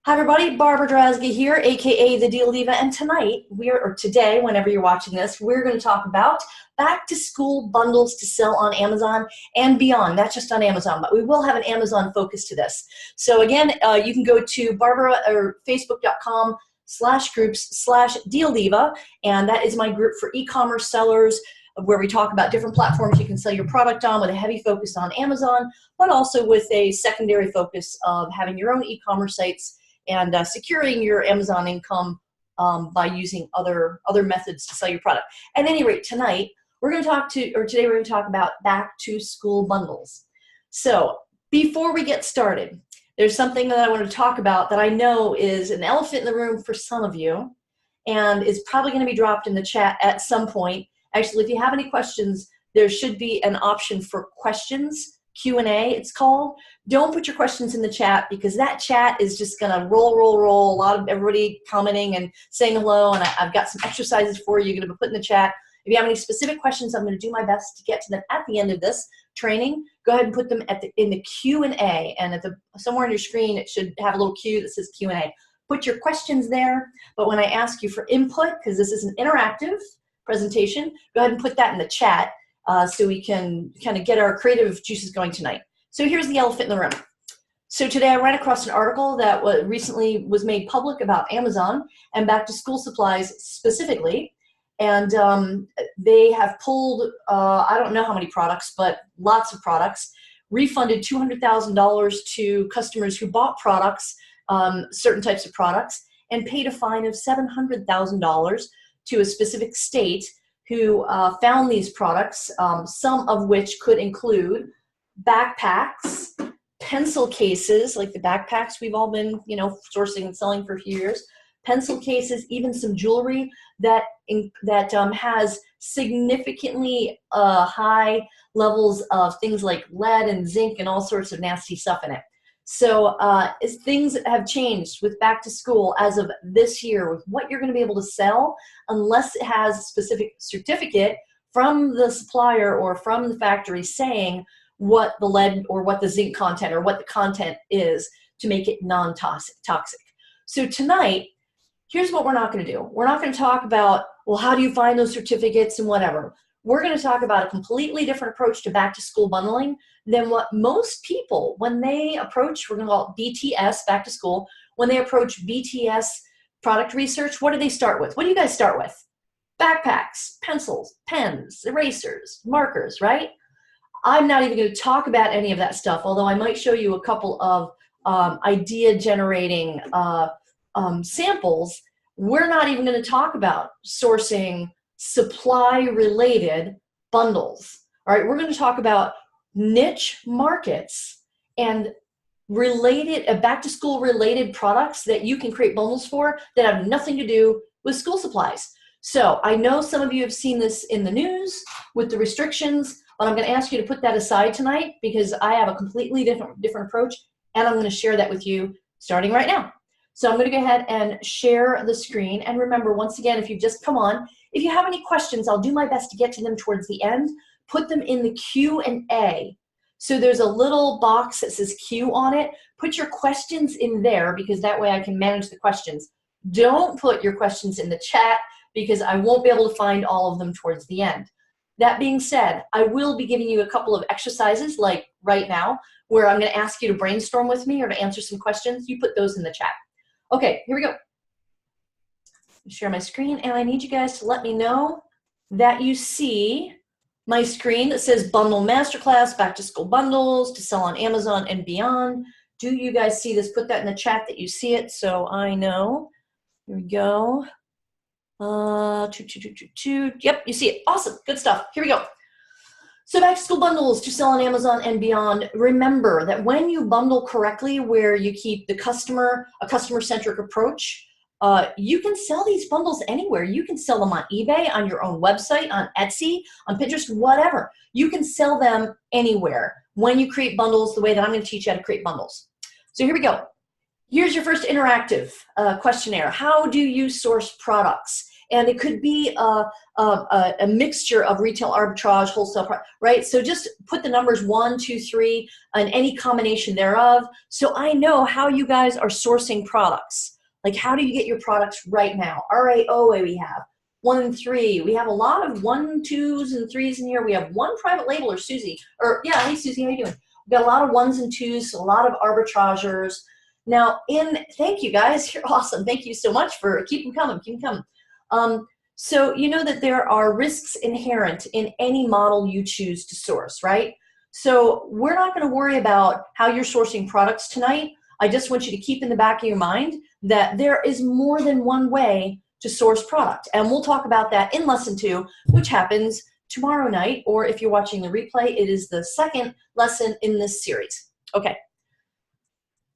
Hi everybody, Barbara Drazga here, aka the Deal Diva, and tonight, or today, whenever you're watching this, we're going to talk about back to school bundles to sell on Amazon and beyond. Not just on Amazon, but we will have an Amazon focus to this. So again, you can go to Barbara or Facebook.com/groups/Deal Diva, and that is my group for e-commerce sellers, where we talk about different platforms you can sell your product on with a heavy focus on Amazon, but also with a secondary focus of having your own e-commerce sites and securing your Amazon income by using other methods to sell your product. At any rate, today we're going to talk about back to school bundles. So before we get started, there's something that I want to talk about that I know is an elephant in the room for some of you, and is probably going to be dropped in the chat at some point. Actually, if you have any questions, there should be an option for questions. Q&A, it's called. Don't put your questions in the chat, because that chat is just gonna roll. A lot of everybody commenting and saying hello, and I've got some exercises for you. You're gonna be put in the chat. If you have any specific questions, I'm gonna do my best to get to them at the end of this training. Go ahead and put them in the Q&A, and somewhere on your screen it should have a little Q that says Q&A. Put your questions there, but when I ask you for input, because this is an interactive presentation, go ahead and put that in the chat. So we can kind of get our creative juices going tonight. So here's the elephant in the room. So today I ran across an article that recently was made public about Amazon and back to school supplies specifically. And they have pulled, I don't know how many products, but lots of products, refunded $200,000 to customers who bought products, certain types of products, and paid a fine of $700,000 to a specific state who found these products, some of which could include backpacks, pencil cases, like the backpacks we've all been, sourcing and selling for a few years, pencil cases, even some jewelry that has significantly high levels of things like lead and zinc and all sorts of nasty stuff in it. So things have changed with back to school as of this year with what you're going to be able to sell, unless it has a specific certificate from the supplier or from the factory saying what the lead or what the zinc content or what the content is to make it non-toxic. So tonight, here's what we're not going to do. We're not going to talk about, well, how do you find those certificates and whatever. We're going to talk about a completely different approach to back to school bundling than what most people, when they approach, we're going to call it BTS, back to school, when they approach BTS product research, what do they start with? What do you guys start with? Backpacks, pencils, pens, erasers, markers, right? I'm not even going to talk about any of that stuff, although I might show you a couple of idea generating samples. We're not even going to talk about sourcing supply related bundles. All right, we're going to talk about niche markets and related back to school related products that you can create bundles for that have nothing to do with school supplies. So I know some of you have seen this in the news with the restrictions, but I'm going to ask you to put that aside tonight, because I have a completely different approach, and I'm going to share that with you starting right now. So I'm going to go ahead and share the screen. And remember, once again, if you've just come on, if you have any questions, I'll do my best to get to them towards the end. Put them in the Q&A. So there's a little box that says Q on it. Put your questions in there, because that way I can manage the questions. Don't put your questions in the chat, because I won't be able to find all of them towards the end. That being said, I will be giving you a couple of exercises like right now, where I'm going to ask you to brainstorm with me or to answer some questions. You put those in the chat. Okay, here we go. Share my screen, and I need you guys to let me know that you see my screen that says Bundle Masterclass, Back to School Bundles to sell on Amazon and beyond. Do you guys see this? Put that in the chat that you see it so I know. Here we go. Yep, you see it. Awesome, good stuff. Here we go. So back to school bundles to sell on Amazon and beyond. Remember that when you bundle correctly, where you keep a customer-centric approach, you can sell these bundles anywhere. You can sell them on eBay, on your own website, on Etsy, on Pinterest, whatever. You can sell them anywhere when you create bundles the way that I'm going to teach you how to create bundles. So here we go. Here's your first interactive questionnaire. How do you source products? And it could be a mixture of retail arbitrage, wholesale, right? So just put the numbers 1, 2, 3, and any combination thereof. So I know how you guys are sourcing products. Like, how do you get your products right now? RAOA we have. 1 and 3. We have a lot of 1, 2s, and 3s in here. We have one private label, or Susie. Or yeah, hey Susie, how you doing? We've got a lot of 1s and 2s, a lot of arbitrageurs. Now, thank you guys. You're awesome. Thank you so much for keep them coming. Keep them coming. So you know that there are risks inherent in any model you choose to source, right? So we're not going to worry about how you're sourcing products tonight. I just want you to keep in the back of your mind that there is more than one way to source product. And we'll talk about that in lesson 2, which happens tomorrow night, or if you're watching the replay, it is the second lesson in this series. Okay.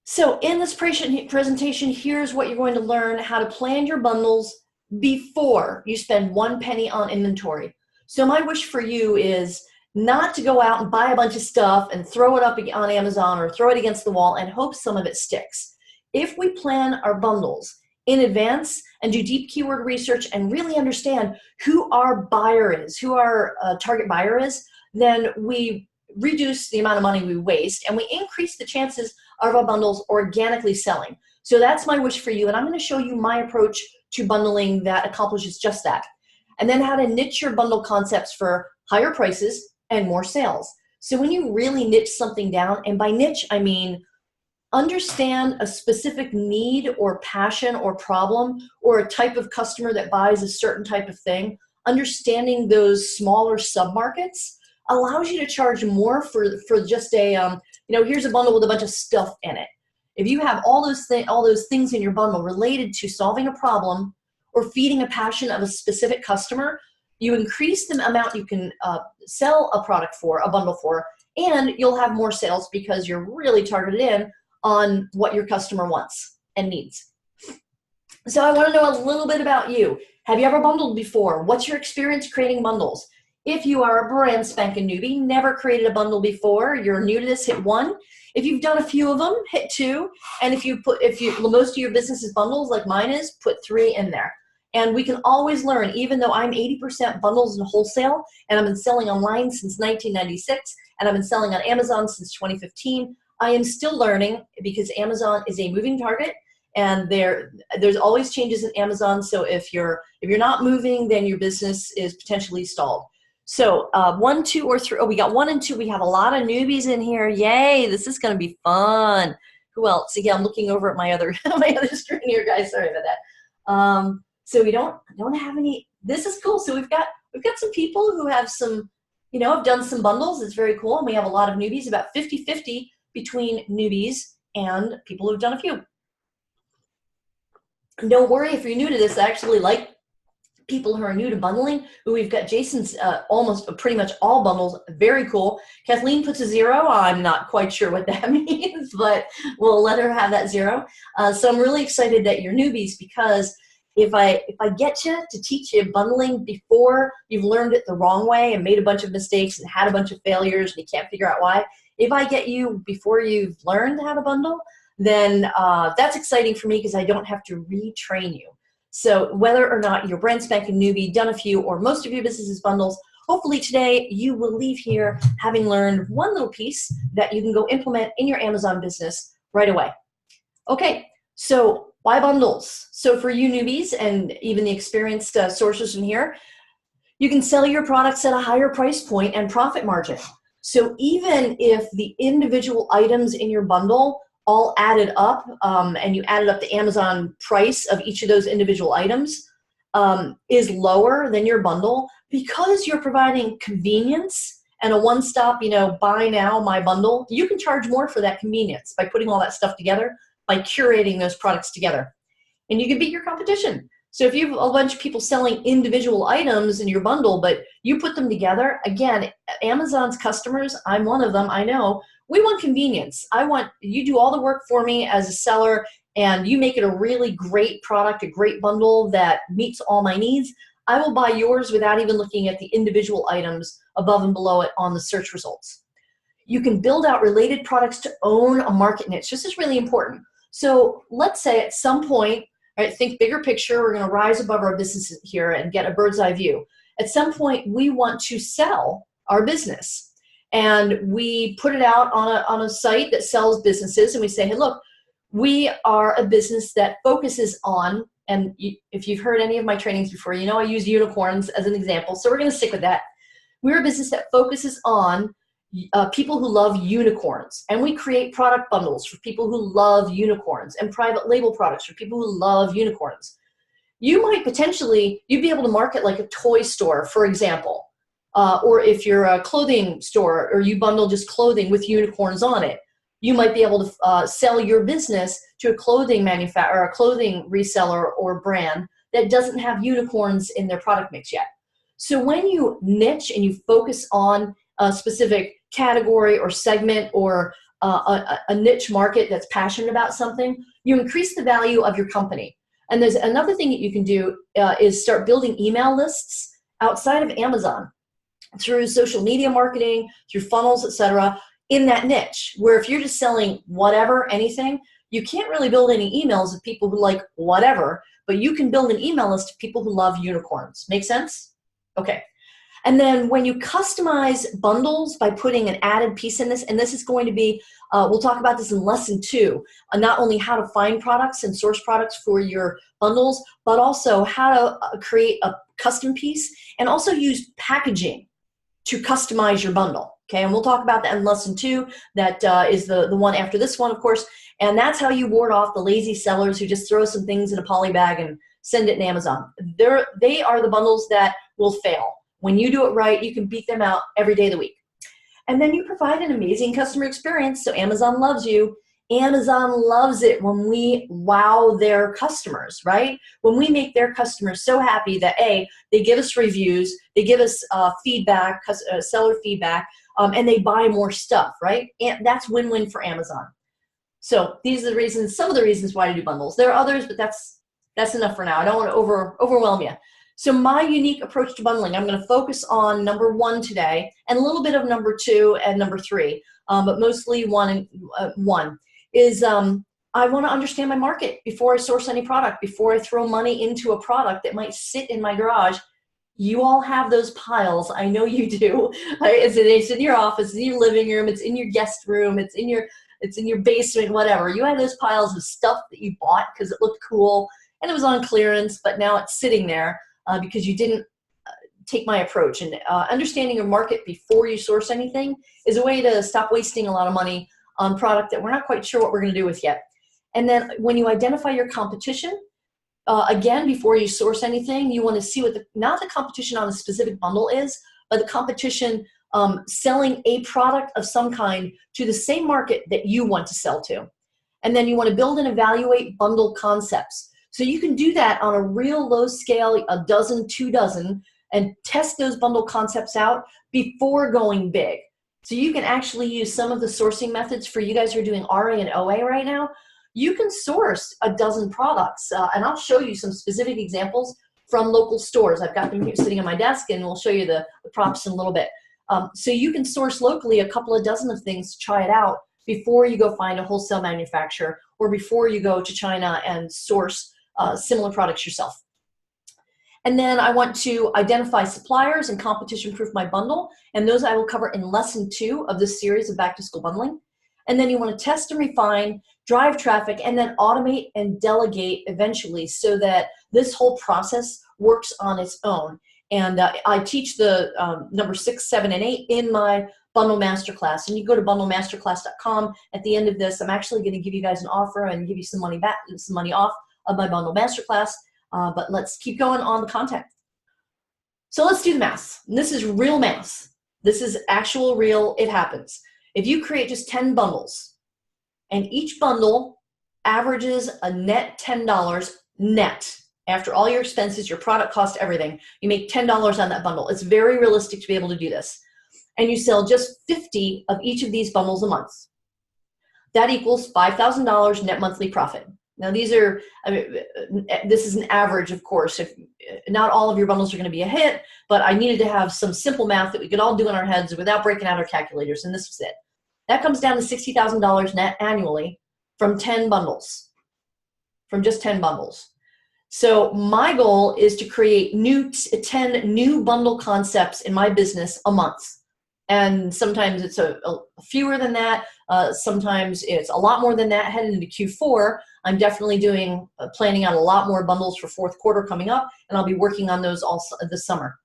So in this presentation, here's what you're going to learn: how to plan your bundles before you spend 1 penny on inventory. So my wish for you is not to go out and buy a bunch of stuff and throw it up on Amazon or throw it against the wall and hope some of it sticks. If we plan our bundles in advance and do deep keyword research and really understand who our buyer is, who our target buyer is, then we reduce the amount of money we waste and we increase the chances of our bundles organically selling. So that's my wish for you, and I'm going to show you my approach to bundling that accomplishes just that. And then how to niche your bundle concepts for higher prices and more sales. So when you really niche something down, and by niche I mean understand a specific need or passion or problem or a type of customer that buys a certain type of thing, understanding those smaller submarkets allows you to charge more for just a, here's a bundle with a bunch of stuff in it. If you have all those things in your bundle related to solving a problem or feeding a passion of a specific customer, you increase the amount you can sell a product for, a bundle for, and you'll have more sales because you're really targeted in on what your customer wants and needs. So I want to know a little bit about you. Have you ever bundled before? What's your experience creating bundles? If you are a brand spanking newbie, never created a bundle before, you're new to this, hit 1. If you've done a few of them, hit 2. And if most of your business is bundles like mine is, put 3 in there. And we can always learn, even though I'm 80% bundles and wholesale, and I've been selling online since 1996, and I've been selling on Amazon since 2015, I am still learning because Amazon is a moving target, and there's always changes in Amazon. So if you're not moving, then your business is potentially stalled. So 1, 2, or 3. Oh, we got 1 and 2. We have a lot of newbies in here. Yay! This is going to be fun. Who else? Again, I'm looking over at my other screen here, guys. Sorry about that. So we don't have any. This is cool. So we've got some people who have some, have done some bundles. It's very cool. And we have a lot of newbies, about 50-50 between newbies and people who've done a few. Don't worry if you're new to this. I actually like people who are new to bundling. We've got Jason's pretty much all bundles. Very cool. Kathleen puts a 0. I'm not quite sure what that means, but we'll let her have that 0. So I'm really excited that you're newbies, because if I get you to teach you bundling before you've learned it the wrong way and made a bunch of mistakes and had a bunch of failures and you can't figure out why, if I get you before you've learned how to bundle, then that's exciting for me because I don't have to retrain you. So whether or not you're brand spanking newbie, done a few, or most of your business is bundles, hopefully today you will leave here having learned one little piece that you can go implement in your Amazon business right away. Okay, so why bundles? So for you newbies and even the experienced sourcers in here, you can sell your products at a higher price point and profit margin. So even if the individual items in your bundle all added up, and you added up the Amazon price of each of those individual items, is lower than your bundle, because you're providing convenience and a one-stop, buy now, my bundle, you can charge more for that convenience by putting all that stuff together, by curating those products together. And you can beat your competition. So if you have a bunch of people selling individual items in your bundle, but you put them together, again, Amazon's customers, I'm one of them, I know, we want convenience. I want you do all the work for me as a seller, and you make it a really great product, a great bundle that meets all my needs. I will buy yours without even looking at the individual items above and below it on the search results. You can build out related products to own a market niche. This is really important. So let's say at some point, right? Think bigger picture. We're going to rise above our business here and get a bird's eye view. At some point, we want to sell our business. And we put it out on a site that sells businesses, and we say, hey, look, we are a business that focuses on, and if you've heard any of my trainings before, you know I use unicorns as an example, so we're going to stick with that. We're a business that focuses on people who love unicorns, and we create product bundles for people who love unicorns and private label products for people who love unicorns. You might potentially, you'd be able to market like a toy store, for example, or if you're a clothing store or you bundle just clothing with unicorns on it, you might be able to sell your business to a clothing manufacturer, or a clothing reseller or brand that doesn't have unicorns in their product mix yet. So when you niche and you focus on a specific category or segment or a niche market that's passionate about something, you increase the value of your company. And there's another thing that you can do is start building email lists outside of Amazon through social media marketing, through funnels, etc., in that niche, where if you're just selling whatever, anything, you can't really build any emails of people who like whatever, but you can build an email list of people who love unicorns. Make sense? Okay. And then when you customize bundles by putting an added piece in this, and this is going to be, we'll talk about this in lesson 2, not only how to find products and source products for your bundles, but also how to create a custom piece and also use packaging to customize your bundle. Okay, and we'll talk about that in lesson 2. That is the one after this one, of course. And that's how you ward off the lazy sellers who just throw some things in a poly bag and send it in Amazon. They are the bundles that will fail. When you do it right, you can beat them out every day of the week. And then you provide an amazing customer experience, so Amazon loves you. Amazon loves it when we wow their customers, right? When we make their customers so happy that A, they give us reviews, they give us feedback, seller feedback, and they buy more stuff, right? And that's win-win for Amazon. So these are the reasons, some of the reasons why to do bundles. There are others, but that's enough for now. I don't want to overwhelm you. So my unique approach to bundling, I'm going to focus on number 1 today, and a little bit of number 2 and number 3, but mostly one is I want to understand my market before I source any product, before I throw money into a product that might sit in my garage. You all have those piles. I know you do. Right? It's in your office, it's in your living room, it's in your guest room, it's in your basement, whatever. You have those piles of stuff that you bought because it looked cool and it was on clearance, but now it's sitting there because you didn't take my approach. And understanding your market before you source anything is a way to stop wasting a lot of money on product that we're not quite sure what we're going to do with yet. And then when you identify your competition, again, before you source anything, you want to see what not the competition on a specific bundle is, but the competition selling a product of some kind to the same market that you want to sell to. And then you want to build and evaluate bundle concepts. So you can do that on a real low scale, a dozen, 2 dozen, and test those bundle concepts out before going big. So you can actually use some of the sourcing methods for you guys who are doing RA and OA right now. You can source a dozen products, and I'll show you some specific examples from local stores. I've got them here sitting on my desk, and we'll show you the prompts in a little bit. So you can source locally a couple of dozen of things to try it out before you go find a wholesale manufacturer or before you go to China and source similar products yourself. And then I want to identify suppliers and competition-proof my bundle, and those I will cover in lesson 2 of this series of back-to-school bundling. And then you want to test and refine, drive traffic, and then automate and delegate eventually so that this whole process works on its own. And I teach the number 6, 7, and 8 in my Bundle Masterclass. And you go to bundlemasterclass.com. At the end of this, I'm actually going to give you guys an offer and give you some money back, some money off of my Bundle Masterclass. But let's keep going on the content. So let's do the math. And this is real math. This is actual, real, it happens. If you create just 10 bundles, and each bundle averages a net $10 net, after all your expenses, your product cost, everything, you make $10 on that bundle. It's very realistic to be able to do this. And you sell just 50 of each of these bundles a month. That equals $5,000 net monthly profit. Now these are, this is an average, of course. If not all of your bundles are going to be a hit, but I needed to have some simple math that we could all do in our heads without breaking out our calculators, and this was it. That comes down to $60,000 net annually from 10 bundles, from just 10 bundles. So my goal is to create 10 new bundle concepts in my business a month. And sometimes it's a fewer than that. Sometimes it's a lot more than that. Heading into Q4, I'm definitely planning out a lot more bundles for fourth quarter coming up, and I'll be working on those also this summer.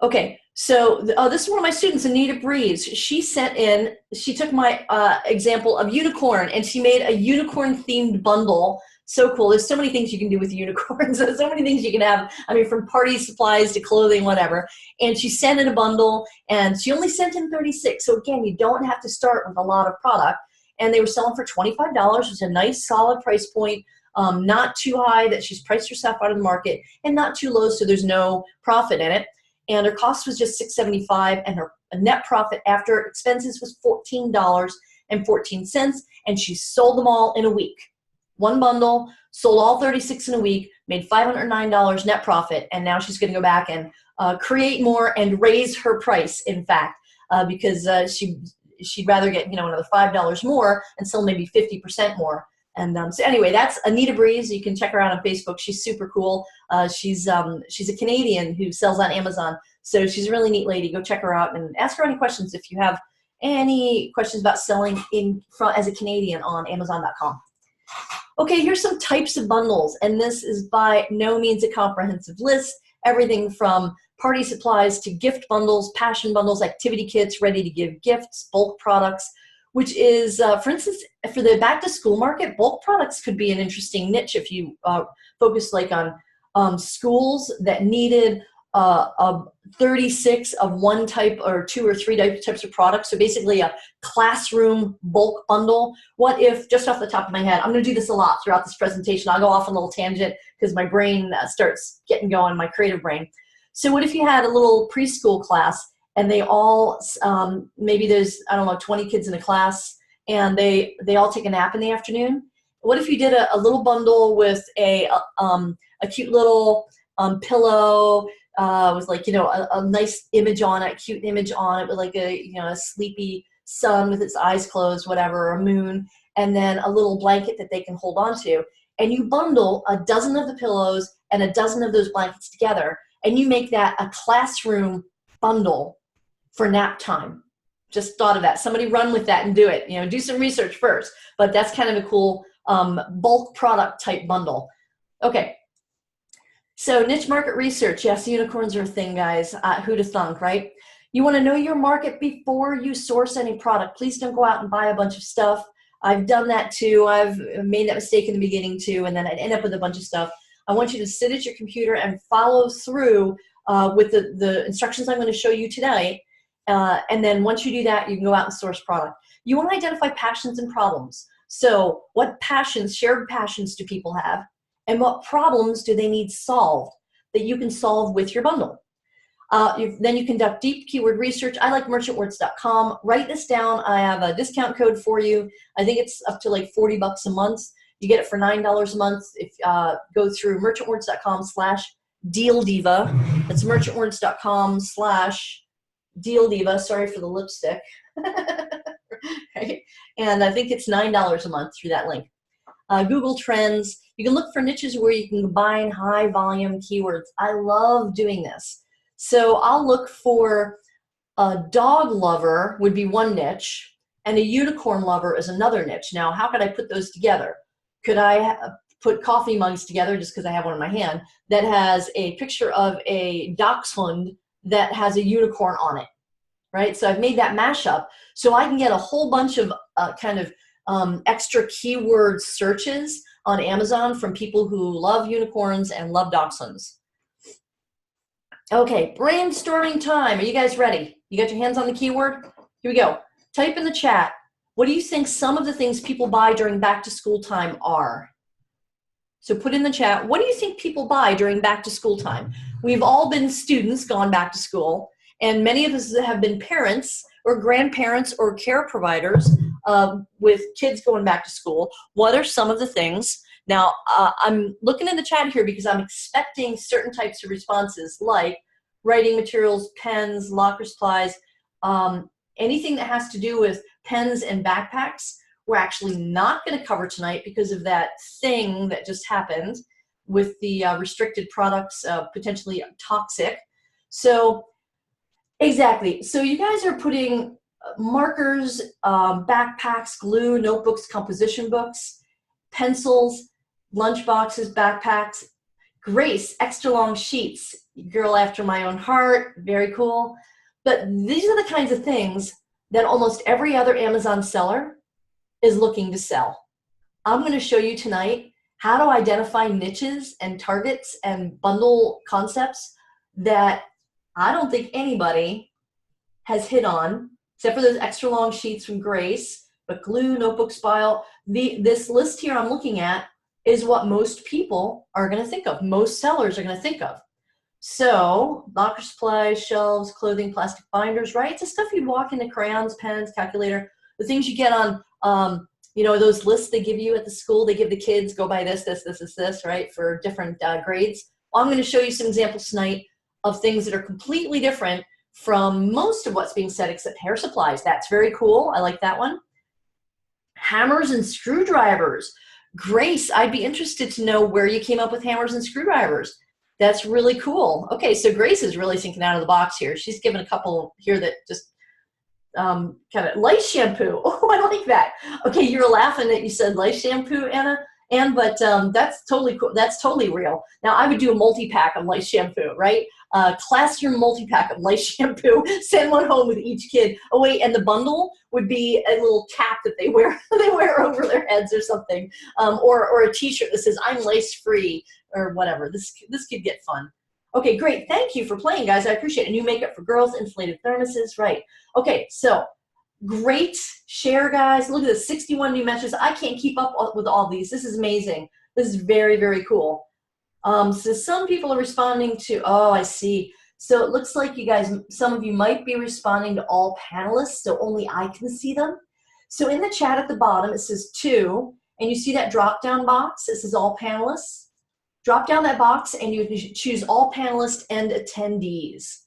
Okay, so this is one of my students, Anita Breeze. She took my example of unicorn, and she made a unicorn themed bundle. So cool. There's so many things you can do with unicorns. There's so many things you can have. I mean, from party supplies to clothing, whatever. And she sent in a bundle, and she only sent in 36. So again, you don't have to start with a lot of product. And they were selling for $25, which is a nice solid price point. Not too high that she's priced herself out of the market, and not too low so there's no profit in it. And her cost was just $6.75, and her net profit after expenses was $14.14, and she sold them all in a week. One bundle, sold all 36 in a week, made $509 net profit, and now she's going to go back and create more and raise her price, in fact, because she'd rather get another $5 more and sell maybe 50% more. And so anyway, that's Anita Breeze. You can check her out on Facebook. She's super cool. She's a Canadian who sells on Amazon, so she's a really neat lady. Go check her out and ask her any questions if you have any questions about selling as a Canadian on Amazon.com. Okay, here's some types of bundles, and this is by no means a comprehensive list. Everything from party supplies to gift bundles, passion bundles, activity kits, ready to give gifts, bulk products, which is, for instance, for the back-to-school market, bulk products could be an interesting niche if you focus like on schools that needed 36 of one type or 2 or 3 types of products. So basically a classroom bulk bundle. What if, just off the top of my head, I'm going to do this a lot throughout this presentation. I'll go off on a little tangent because my brain starts getting going, my creative brain. So what if you had a little preschool class and they all, maybe there's, 20 kids in a class, and they all take a nap in the afternoon? What if you did a little bundle with a cute little pillow with a nice image on it, cute image on it with like a sleepy sun with its eyes closed, whatever, or a moon, and then a little blanket that they can hold on to. And you bundle a dozen of the pillows and a dozen of those blankets together, and you make that a classroom bundle for nap time. Just thought of that. Somebody run with that and do it. Do some research first, but that's kind of a cool bulk product type bundle. Okay. So niche market research. Yes, unicorns are a thing, guys. Who'd have thunk, right? You want to know your market before you source any product. Please don't go out and buy a bunch of stuff. I've done that too. I've made that mistake in the beginning too, and then I'd end up with a bunch of stuff. I want you to sit at your computer and follow through with the instructions I'm going to show you today. And then once you do that, you can go out and source product. You want to identify passions and problems. So what passions, shared passions, do people have? And what problems do they need solved that you can solve with your bundle? Then you conduct deep keyword research. I like merchantwords.com. Write this down. I have a discount code for you. I think it's up to like $40 a month. You get it for $9 a month if go through merchantwords.com/dealdiva. That's merchantwords.com/dealdiva. Sorry for the lipstick. Right? And I think it's $9 a month through that link. Google Trends. You can look for niches where you can combine high volume keywords. I love doing this. So I'll look for a dog lover would be one niche, and a unicorn lover is another niche. Now, how could I put those together? Could I put coffee mugs together, just because I have one in my hand, that has a picture of a dachshund that has a unicorn on it, right? So I've made that mashup so I can get a whole bunch of extra keyword searches on Amazon from people who love unicorns and love dachshunds. Okay, brainstorming time. Are you guys ready? You got your hands on the keyword? Here we go. Type in the chat. What do you think some of the things people buy during back to school time are? So put in the chat, what do you think people buy during back to school time? We've all been students gone back to school, and many of us have been parents or grandparents or care providers with kids going back to school. What are some of the things? Now, I'm looking in the chat here because I'm expecting certain types of responses like writing materials, pens, locker supplies, anything that has to do with pens and backpacks. We're actually not going to cover tonight because of that thing that just happened. with the restricted products, potentially toxic. So exactly. So you guys are putting markers, backpacks, glue, notebooks, composition books, pencils, lunch boxes, backpacks. Grace, extra long sheets, girl after my own heart, very cool. But these are the kinds of things that almost every other Amazon seller is looking to sell. I'm going to show you tonight how to identify niches and targets and bundle concepts that I don't think anybody has hit on, except for those extra long sheets from Grace, but glue, notebook style. This list here I'm looking at is what most people are going to think of. Most sellers are going to think of. So locker supplies, shelves, clothing, plastic binders, right? It's the stuff you'd walk into: crayons, pens, calculator, the things you get on, you know, those lists they give you at the school. They give the kids, go buy this, right, for different grades. Well, I'm going to show you some examples tonight of things that are completely different from most of what's being said, except hair supplies. That's very cool. I like that one. Hammers and screwdrivers. Grace, I'd be interested to know where you came up with hammers and screwdrivers. That's really cool. Okay, so Grace is really thinking out of the box here. She's given a couple here that just kind of lice shampoo. Oh, I like that. Okay, you were laughing that you said lice shampoo, Anna. But that's totally cool. That's totally real. Now, I would do a multi-pack of lice shampoo, right? Classroom multi-pack of lice shampoo. Send one home with each kid. Oh, wait, and the bundle would be a little cap that they wear over their heads or something, or a T-shirt that says "I'm lice-free" or whatever. This could get fun. Okay, great. Thank you for playing, guys. I appreciate it. New makeup for girls, insulated thermoses, right? Okay, so. Great share, guys. Look at this, 61 new messages. I can't keep up with all these. This is amazing. This is very, very cool. So some people are responding to, oh, I see. So it looks like you guys, some of you might be responding to all panelists, so only I can see them. So in the chat at the bottom, it says 2, and you see that drop-down box. It says all panelists. Drop down that box, and you can choose all panelists and attendees.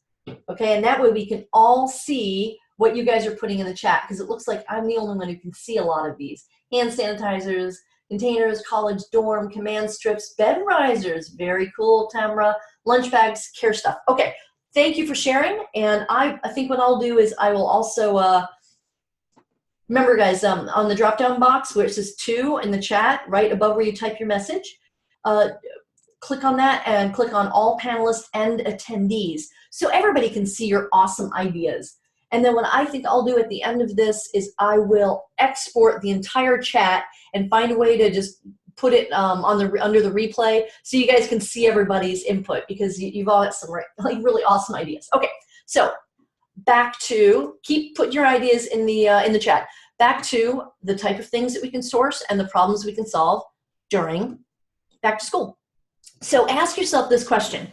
Okay, and that way we can all see what you guys are putting in the chat, because it looks like I'm the only one who can see a lot of these. Hand sanitizers, containers, college dorm, command strips, bed risers, very cool, Tamra, lunch bags, care stuff. Okay, thank you for sharing, and I think what I'll do is I will also, remember guys, on the drop-down box where it says 2 in the chat, right above where you type your message, click on that and click on all panelists and attendees so everybody can see your awesome ideas. And then what I think I'll do at the end of this is I will export the entire chat and find a way to just put it under the replay so you guys can see everybody's input, because you've all got some really awesome ideas. Okay, so back to, keep putting your ideas in the chat. Back to the type of things that we can source and the problems we can solve during back to school. So ask yourself this question: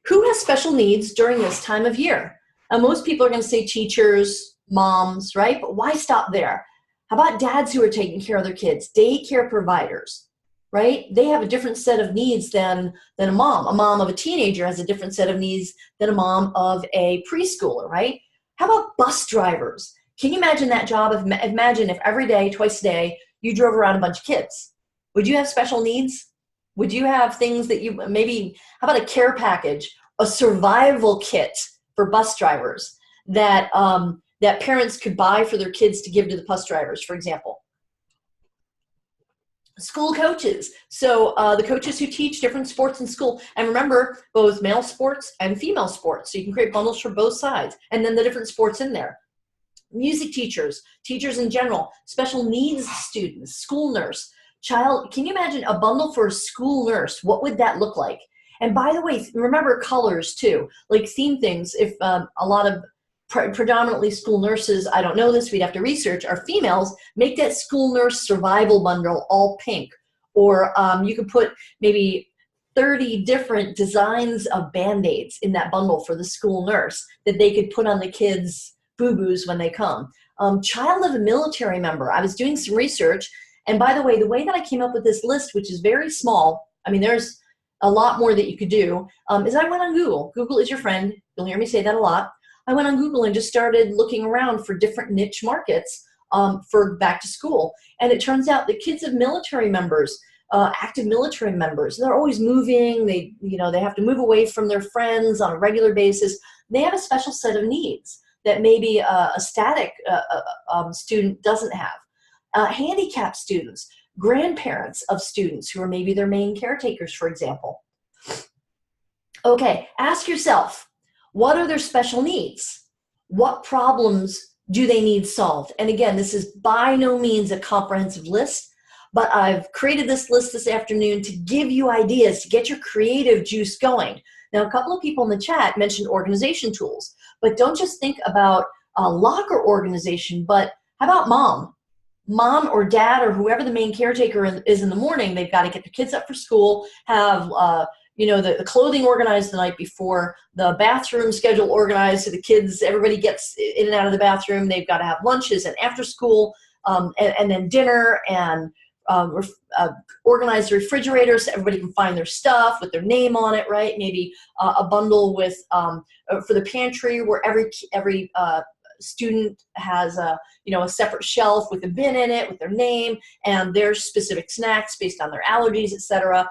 who has special needs during this time of year? Most people are going to say teachers, moms, right? But why stop there? How about dads who are taking care of their kids? Daycare providers, right? They have a different set of needs than a mom. A mom of a teenager has a different set of needs than a mom of a preschooler, right? How about bus drivers? Can you imagine that job? Imagine if every day, twice a day, you drove around a bunch of kids. Would you have special needs? Would you have things that you maybe, how about a care package, a survival kit for bus drivers that that parents could buy for their kids to give to the bus drivers, for example? School coaches, so the coaches who teach different sports in school, and remember, both male sports and female sports, so you can create bundles for both sides, and then the different sports in there. Music teachers, teachers in general, special needs students, school nurse, child. Can you imagine a bundle for a school nurse? What would that look like? And by the way, remember colors too, like theme things. If a lot of predominantly school nurses, I don't know this, we'd have to research, are females, make that school nurse survival bundle all pink. Or you could put maybe 30 different designs of Band-Aids in that bundle for the school nurse that they could put on the kids' boo-boos when they come. Child of a military member. I was doing some research, and by the way that I came up with this list, which is very small, I mean, there's a lot more that you could do, is I went on Google. Google is your friend. You'll hear me say that a lot. I went on Google and just started looking around for different niche markets for back to school. And it turns out the kids of military members, active military members. They're always moving. They have to move away from their friends on a regular basis. They have a special set of needs that maybe a static student doesn't have. Handicapped students, grandparents of students who are maybe their main caretakers, for example. Okay, ask yourself, what are their special needs? What problems do they need solved? And again, this is by no means a comprehensive list, but I've created this list this afternoon to give you ideas, to get your creative juice going. Now, a couple of people in the chat mentioned organization tools, but don't just think about a locker organization, but how about mom or dad or whoever the main caretaker is in the morning? They've got to get the kids up for school, have the clothing organized the night before, the bathroom schedule organized so the kids, everybody gets in and out of the bathroom. They've got to have lunches and after school and then dinner, and organize the refrigerator so everybody can find their stuff with their name on it, right? Maybe a bundle with for the pantry where every student has a separate shelf with a bin in it with their name and their specific snacks based on their allergies, etc.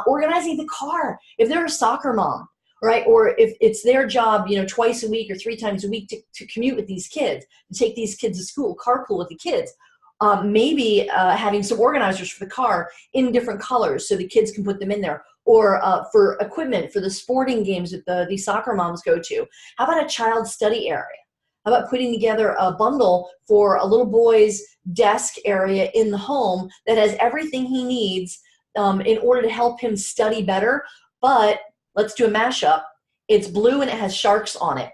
Organizing the car if they're a soccer mom, right? Or if it's their job, twice a week or 3 times a week to commute with these kids, to take these kids to school, carpool with the kids. Maybe having some organizers for the car in different colors so the kids can put them in there. Or for equipment for the sporting games that these soccer moms go to. How about a child study area? How about putting together a bundle for a little boy's desk area in the home that has everything he needs in order to help him study better? But let's do a mashup. It's blue and it has sharks on it.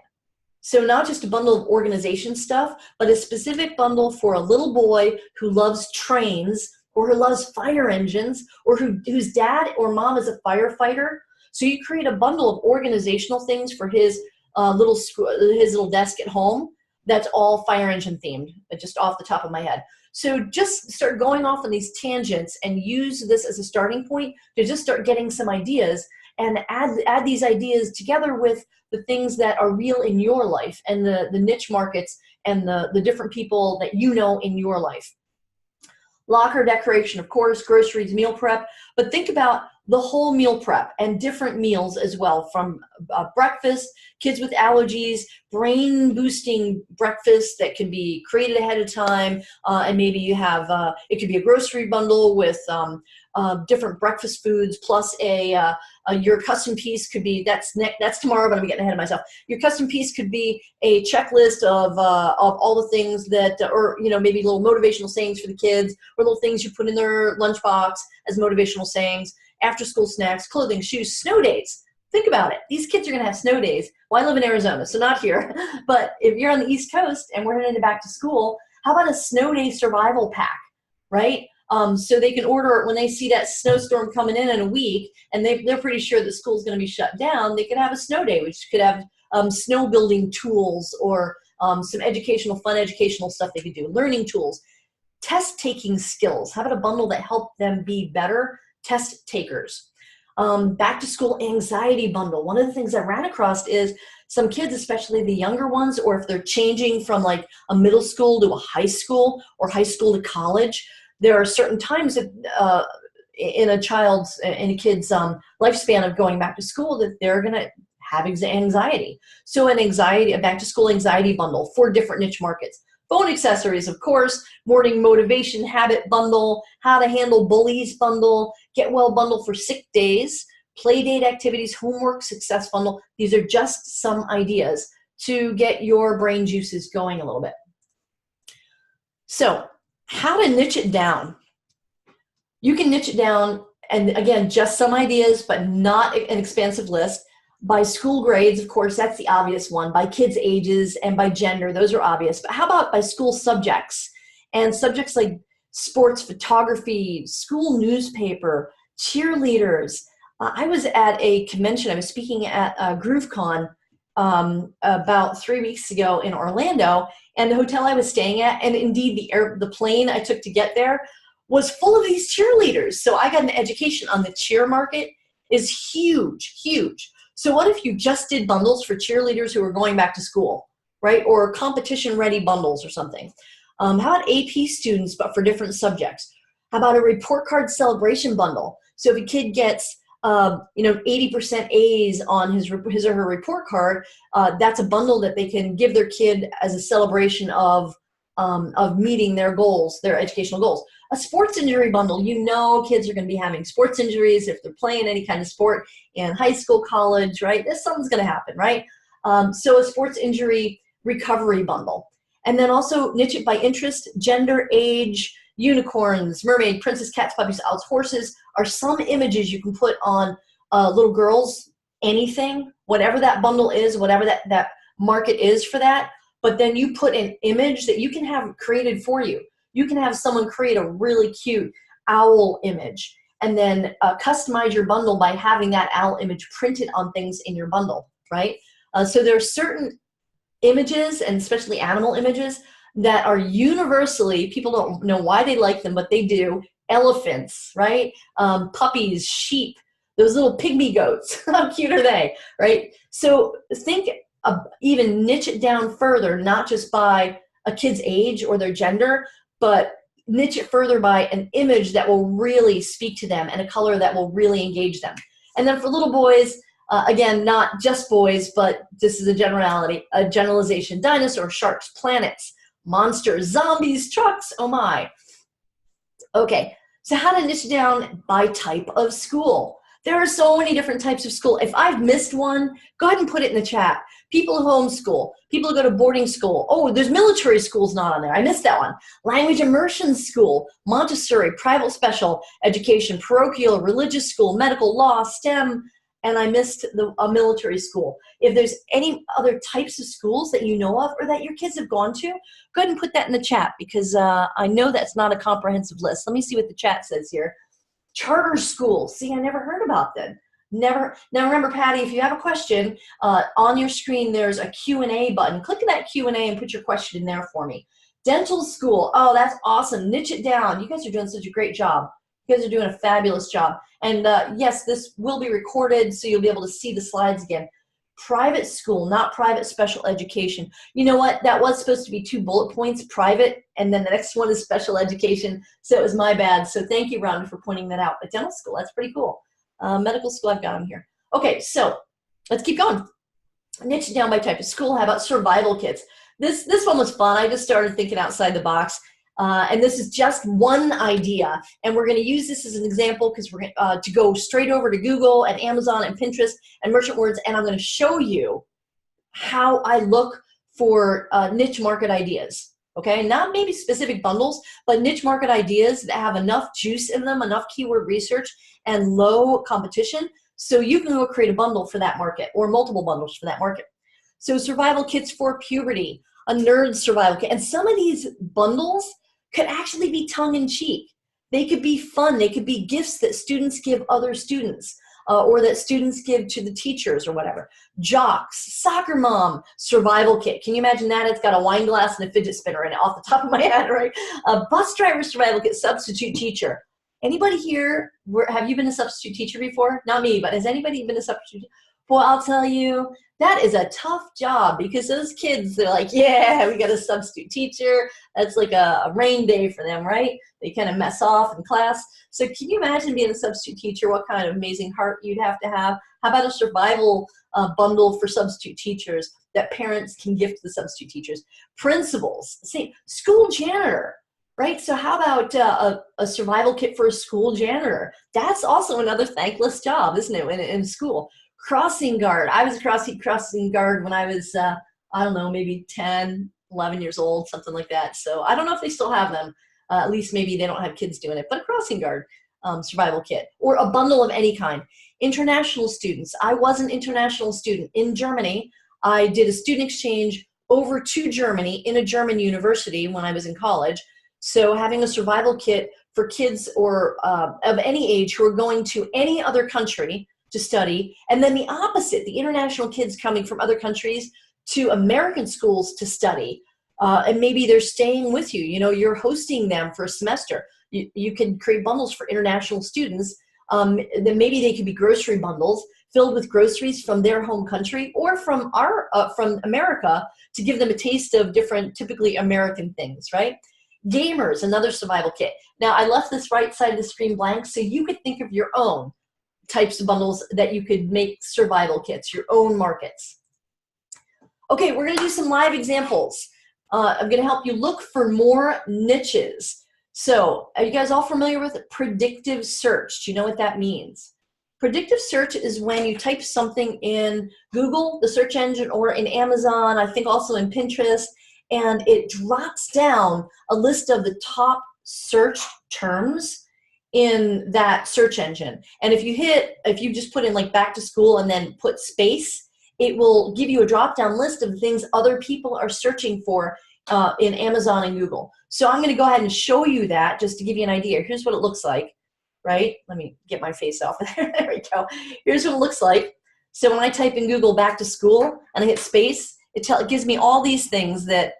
So not just a bundle of organization stuff, but a specific bundle for a little boy who loves trains or who loves fire engines or whose dad or mom is a firefighter. So you create a bundle of organizational things for his little desk at home that's all fire engine themed, just off the top of my head. So just start going off on these tangents and use this as a starting point to just start getting some ideas and add these ideas together with the things that are real in your life and the niche markets and the different people that you know in your life. Locker decoration, of course, groceries, meal prep, but think about the whole meal prep and different meals as well, from breakfast, kids with allergies, brain boosting breakfast that can be created ahead of time, and maybe you have, it could be a grocery bundle with different breakfast foods plus your custom piece could be, that's tomorrow, but I'm getting ahead of myself. Your custom piece could be a checklist of all the things that, or maybe little motivational sayings for the kids, or little things you put in their lunchbox as motivational sayings, after school snacks, clothing, shoes, snow days. Think about it. These kids are going to have snow days. Well, I live in Arizona, so not here. But if you're on the East Coast and we're heading back to school, how about a snow day survival pack, right? So they can order when they see that snowstorm coming in a week, and they're pretty sure the school's going to be shut down. They could have a snow day, which could have snow building tools or some fun educational stuff they could do, learning tools, test taking skills. How about a bundle that help them be better test takers? Back to school anxiety bundle. One of the things I ran across is some kids, especially the younger ones, or if they're changing from like a middle school to a high school or high school to college, there are certain times that in a kid's lifespan of going back to school that they're going to have anxiety. So a back to school anxiety bundle for different niche markets. Phone accessories, of course, morning motivation habit bundle, how to handle bullies bundle, get well bundle for sick days, play date activities, homework success bundle. These are just some ideas to get your brain juices going a little bit. So how to niche it down. You can niche it down, and again, just some ideas, but not an expansive list. By school grades, of course, that's the obvious one. By kids' ages and by gender, those are obvious. But how about by school subjects? And subjects like sports, photography, school newspaper, cheerleaders. I was at a convention. I was speaking at GrooveCon about 3 weeks ago in Orlando, and the hotel I was staying at, and indeed the plane I took to get there, was full of these cheerleaders. So I got an education on the cheer market is huge, huge. So what if you just did bundles for cheerleaders who are going back to school, right? Or competition-ready bundles or something. How about AP students, but for different subjects? How about a report card celebration bundle? So if a kid gets 80% A's on his or her report card, that's a bundle that they can give their kid as a celebration of meeting their goals, their educational goals. A sports injury bundle, kids are going to be having sports injuries if they're playing any kind of sport in high school, college, right? Something's going to happen, right? So a sports injury recovery bundle. And then also niche it by interest, gender, age, unicorns, mermaid, princess, cats, puppies, owls, horses are some images you can put on little girls, anything, whatever that bundle is, whatever that market is for that. But then you put an image that you can have created for you. You can have someone create a really cute owl image and then customize your bundle by having that owl image printed on things in your bundle, right? So there are certain images, and especially animal images, that are universally, people don't know why they like them, but they do. Elephants, right? Puppies, sheep, those little pygmy goats. How cute are they, right? So think even niche it down further, not just by a kid's age or their gender, but niche it further by an image that will really speak to them and a color that will really engage them. And then for little boys, again, not just boys, but this is a generalization. Dinosaurs, sharks, planets, monsters, zombies, trucks, oh my. Okay, so how to niche down by type of school. There are so many different types of school. If I've missed one, go ahead and put it in the chat. People who homeschool, people who go to boarding school. Oh, there's military schools not on there. I missed that one. Language immersion school, Montessori, private special education, parochial, religious school, medical, law, STEM, and I missed a military school. If there's any other types of schools that you know of or that your kids have gone to, go ahead and put that in the chat because I know that's not a comprehensive list. Let me see what the chat says here. Charter school. See, I never heard about that. Never. Now remember, Patty, if you have a question, on your screen there's a Q&A button. Click that Q&A and put your question in there for me. Dental school. Oh, that's awesome. Niche it down. You guys are doing such a great job. You guys are doing a fabulous job. And yes, this will be recorded, so you'll be able to see the slides again. Private school, not private special education. You know what? That was supposed to be 2 bullet points, private, and then the next one is special education. So it was my bad. So thank you, Rhonda, for pointing that out. But dental school, that's pretty cool. Medical school, I've got them here. Okay, so let's keep going. Niche down by type of school. How about survival kits? This one was fun. I just started thinking outside the box. And this is just one idea, and we're going to use this as an example because we're going to go straight over to Google and Amazon and Pinterest and Merchant Words, and I'm going to show you how I look for niche market ideas, okay? Not maybe specific bundles, but niche market ideas that have enough juice in them, enough keyword research, and low competition, so you can go create a bundle for that market or multiple bundles for that market. So survival kits for puberty, a nerd survival kit, and some of these bundles could actually be tongue-in-cheek. They could be fun. They could be gifts that students give other students or that students give to the teachers or whatever. Jocks, soccer mom, survival kit. Can you imagine that? It's got a wine glass and a fidget spinner in it off the top of my head, right? A bus driver survival kit, substitute teacher. Anybody here, have you been a substitute teacher before? Not me, but has anybody been a substitute teacher? Well, I'll tell you, that is a tough job because those kids, they're like, yeah, we got a substitute teacher. That's like a rain day for them, right? They kind of mess off in class. So can you imagine being a substitute teacher, what kind of amazing heart you'd have to have? How about a survival bundle for substitute teachers that parents can gift to the substitute teachers? Principals, see, school janitor, right? So how about a survival kit for a school janitor? That's also another thankless job, isn't it, in school? Crossing guard. I was a crossing guard when I was, I don't know, maybe 10, 11 years old, something like that. So I don't know if they still have them. At least maybe they don't have kids doing it. But a crossing guard survival kit or a bundle of any kind. International students. I was an international student in Germany. I did a student exchange over to Germany in a German university when I was in college. So having a survival kit for kids or of any age who are going to any other country to study, and then the opposite, the international kids coming from other countries to American schools to study, and maybe they're staying with you, you're hosting them for a semester. You can create bundles for international students, then maybe they could be grocery bundles filled with groceries from their home country or from from America to give them a taste of different, typically American things, right? Gamers, another survival kit. Now, I left this right side of the screen blank so you could think of your own types of bundles that you could make survival kits, your own markets. Okay, we're going to do some live examples. I'm going to help you look for more niches. So, are you guys all familiar with predictive search? Do you know what that means? Predictive search is when you type something in Google, the search engine, or in Amazon, I think also in Pinterest, and it drops down a list of the top search terms in that search engine. And if you just put in like back to school and then put space, it will give you a drop-down list of things other people are searching for in Amazon and Google. So I'm going to go ahead and show you that just to give you an idea. Here's what it looks like, right? Let me get my face off there. There we go. Here's what it looks like. So when I type in Google back to school and I hit space, it gives me all these things that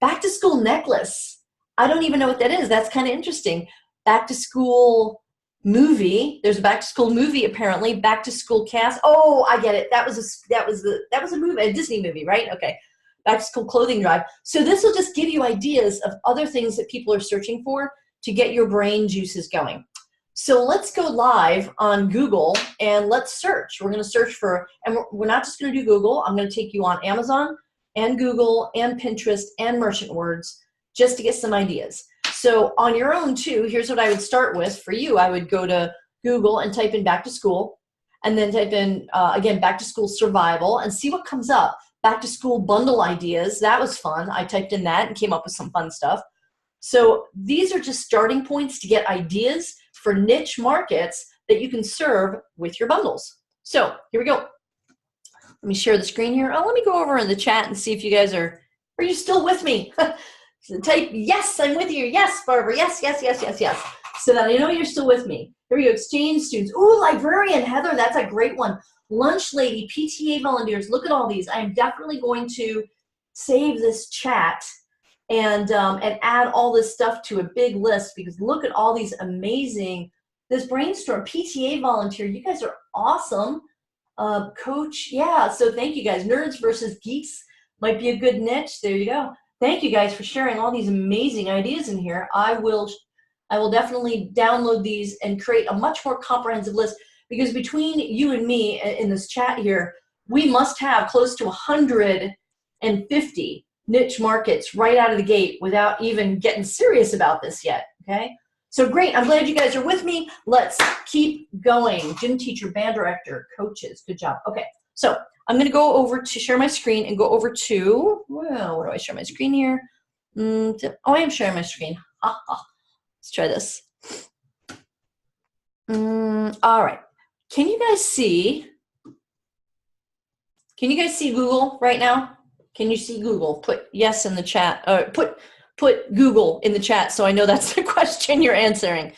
back to school necklace. I don't even know what that is. That's kind of interesting. Back to school movie. There's a back to school movie apparently. Back to school cast. Oh, I get it. That was a movie, a Disney movie, right? Okay. Back to school clothing drive. So this will just give you ideas of other things that people are searching for to get your brain juices going. So let's go live on Google and let's search. We're going to search for, and we're not just going to do Google. I'm going to take you on Amazon and Google and Pinterest and Merchant Words just to get some ideas. So on your own too, here's what I would start with. For you, I would go to Google and type in back to school and then type in, again, back to school survival and see what comes up. Back to school bundle ideas. That was fun. I typed in that and came up with some fun stuff. So these are just starting points to get ideas for niche markets that you can serve with your bundles. So here we go. Let me share the screen here. Oh, let me go over in the chat and see if you guys are you still with me? So type, yes, I'm with you. Yes, Barbara. Yes, yes, yes, yes, yes. So that I know you're still with me. Here we go. Exchange students. Ooh, librarian. Heather, that's a great one. Lunch lady, PTA volunteers. Look at all these. I am definitely going to save this chat and add all this stuff to a big list because look at all these amazing, this brainstorm, PTA volunteer. You guys are awesome. Coach, yeah, so thank you guys. Nerds versus geeks might be a good niche. There you go. Thank you guys for sharing all these amazing ideas in here. I will definitely download these and create a much more comprehensive list because between you and me in this chat here, we must have close to 150 niche markets right out of the gate without even getting serious about this yet, okay? So great, I'm glad you guys are with me. Let's keep going. Gym teacher, band director, coaches, good job. Okay, so I'm gonna go over to share my screen and go over to, well, where do I share my screen here? Oh, I am sharing my screen. Let's try this. All right, can you guys see Google right now? Can you see Google? Put yes in the chat, put Google in the chat so I know that's the question you're answering.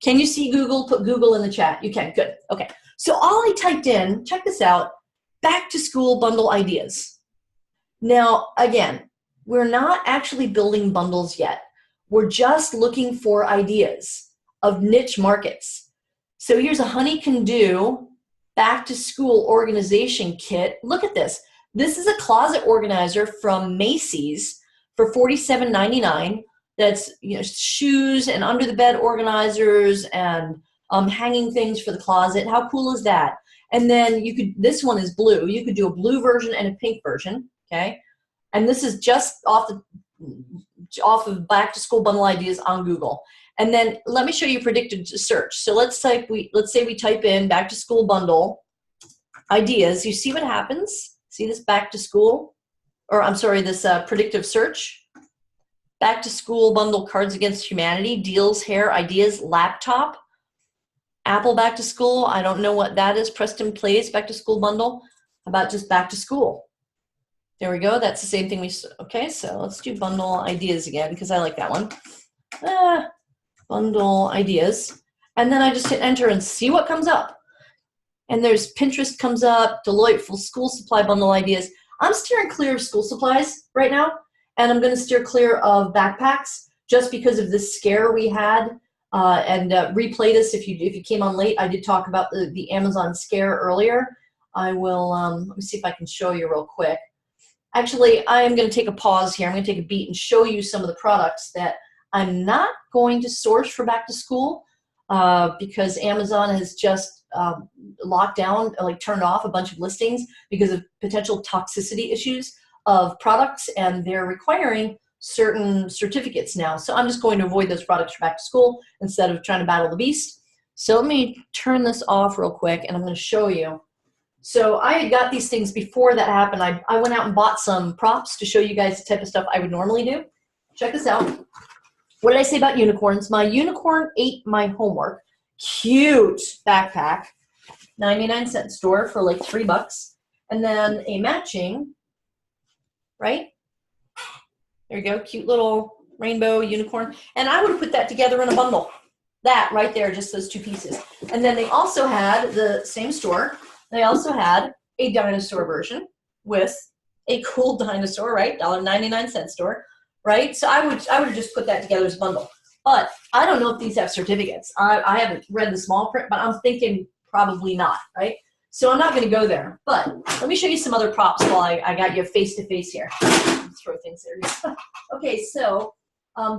Can you see Google? Put Google in the chat. You can, good, okay. So all I typed in, check this out, back to school bundle ideas. Now, again, we're not actually building bundles yet. We're just looking for ideas of niche markets. So here's a Honey Can Do back to school organization kit. Look at this. This is a closet organizer from Macy's for $47.99. That's, you know, shoes and under the bed organizers and hanging things for the closet. How cool is that? And then you could, this one is blue. You could do a blue version and a pink version, okay? And this is just off of back to school bundle ideas on Google. And then let me show you predicted search. So let's say we type in back to school bundle ideas. You see what happens? See this back to school, or I'm sorry, this predictive search. Back to school bundle Cards Against Humanity, deals, hair, ideas, laptop. Apple back to school, I don't know what that is. Preston Plays back to school bundle. How about just back to school? There we go, that's the same thing okay, so let's do bundle ideas again because I like that one. Bundle ideas. And then I just hit enter and see what comes up. And there's Pinterest comes up, Deloitte full school supply bundle ideas. I'm steering clear of school supplies right now, and I'm gonna steer clear of backpacks just because of the scare we had. And replay this if you came on late. I did talk about the Amazon scare earlier. I will, let me see if I can show you real quick. Actually, I am going to take a pause here. I'm going to take a beat and show you some of the products that I'm not going to source for back to school because Amazon has just locked down, like turned off a bunch of listings because of potential toxicity issues of products, and they're requiring certain certificates now. So I'm just going to avoid those products for back to school instead of trying to battle the beast. So let me turn this off real quick, and I'm going to show you. So I had got these things before that happened. I went out and bought some props to show you guys the type of stuff I would normally do. Check this out. What did I say about unicorns? My unicorn ate my homework. Cute backpack. 99-cent store for like $3. And then a matching, right? There you go, cute little rainbow unicorn. And I would have put that together in a bundle. That right there, just those two pieces. And then they also had, the same store, they also had a dinosaur version with a cool dinosaur, right? $1.99 store, right? So I would have just put that together as a bundle. But I don't know if these have certificates. I haven't read the small print, but I'm thinking probably not, right? So I'm not going to go there. But let me show you some other props while I got you face-to-face here. Throw things there. Okay, so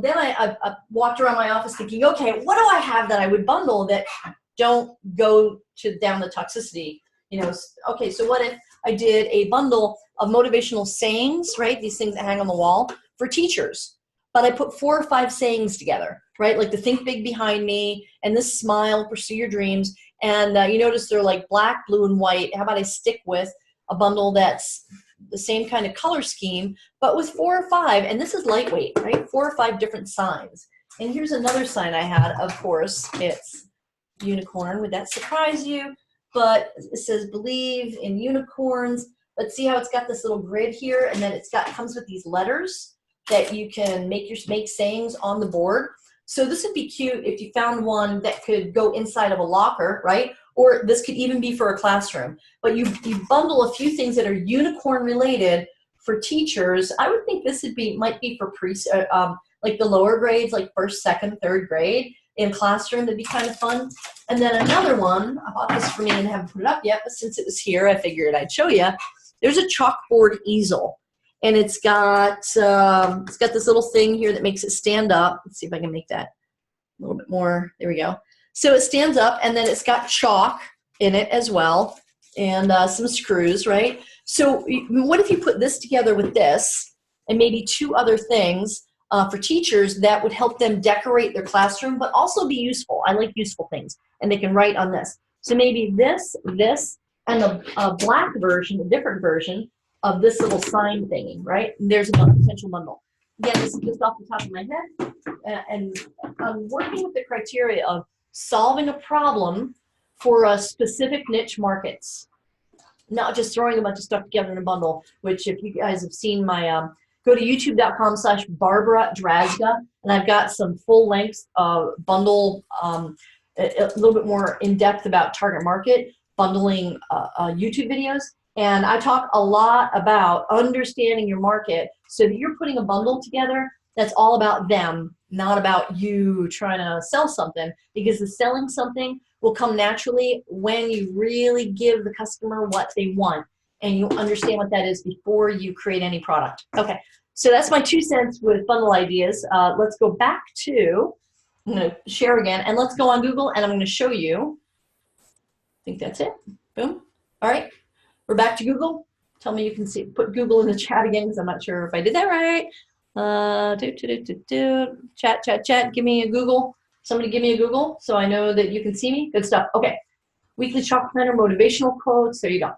then I walked around my office thinking, okay, what do I have that I would bundle that don't go down the toxicity? You know, okay, so what if I did a bundle of motivational sayings, right? These things that hang on the wall for teachers. But I put 4 or 5 sayings together, right? Like the think big behind me and this smile, pursue your dreams. And you notice they're like black, blue, and white. How about I stick with a bundle that's the same kind of color scheme, but with 4 or 5, and this is lightweight, right? 4 or 5 different signs. And here's another sign I had, of course, it's unicorn. Would that surprise you? But it says believe in unicorns. But see how it's got this little grid here, and then comes with these letters that you can make sayings on the board. So this would be cute if you found one that could go inside of a locker, right? Or this could even be for a classroom. But you bundle a few things that are unicorn related for teachers. I would think this might be for like the lower grades, like 1st, 2nd, 3rd grade in classroom. That'd be kind of fun. And then another one, I bought this for me and haven't put it up yet, but since it was here, I figured I'd show you. There's a chalkboard easel. And it's got this little thing here that makes it stand up. Let's see if I can make that a little bit more. There we go. So it stands up, and then it's got chalk in it as well, and some screws, right? So what if you put this together with this, and maybe 2 other things for teachers that would help them decorate their classroom, but also be useful. I like useful things, and they can write on this. So maybe this, and a black version, a different version of this little sign thingy, right? And there's a potential bundle. Again, this is just off the top of my head, and I'm working with the criteria of solving a problem for a specific niche markets, not just throwing a bunch of stuff together in a bundle, which if you guys have seen my, go to youtube.com/Barbara Drazga, and I've got some full length bundle, a little bit more in depth about target market, bundling YouTube videos. And I talk a lot about understanding your market so that you're putting a bundle together that's all about them, not about you trying to sell something, because the selling something will come naturally when you really give the customer what they want and you understand what that is before you create any product. Okay, so that's my 2 cents with bundle ideas. Let's go back to, I'm going to share again, and let's go on Google, and I'm going to show you. I think that's it. Boom. All right. We're back to Google. Tell me you can see, put Google in the chat again, because I'm not sure if I did that right. Chat, give me a Google. Somebody give me a Google so I know that you can see me. Good stuff. Okay. Weekly Chalk Planner, motivational quotes. There you go.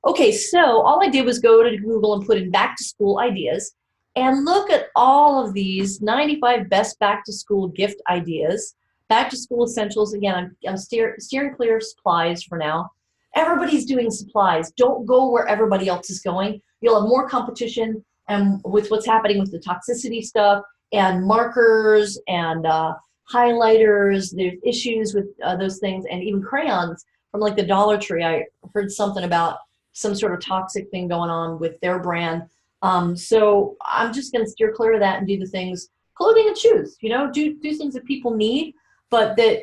Okay, so all I did was go to Google and put in back to school ideas and look at all of these 95 best back to school gift ideas. Back to school essentials. Again, I'm steering clear of supplies for now. Everybody's doing supplies. Don't go where everybody else is going. You'll have more competition, and with what's happening with the toxicity stuff and markers and highlighters, there's issues with those things, and even crayons from like the Dollar Tree. I heard something about some sort of toxic thing going on with their brand. So I'm just going to steer clear of that and do the things, clothing and shoes, you know, do things that people need, but that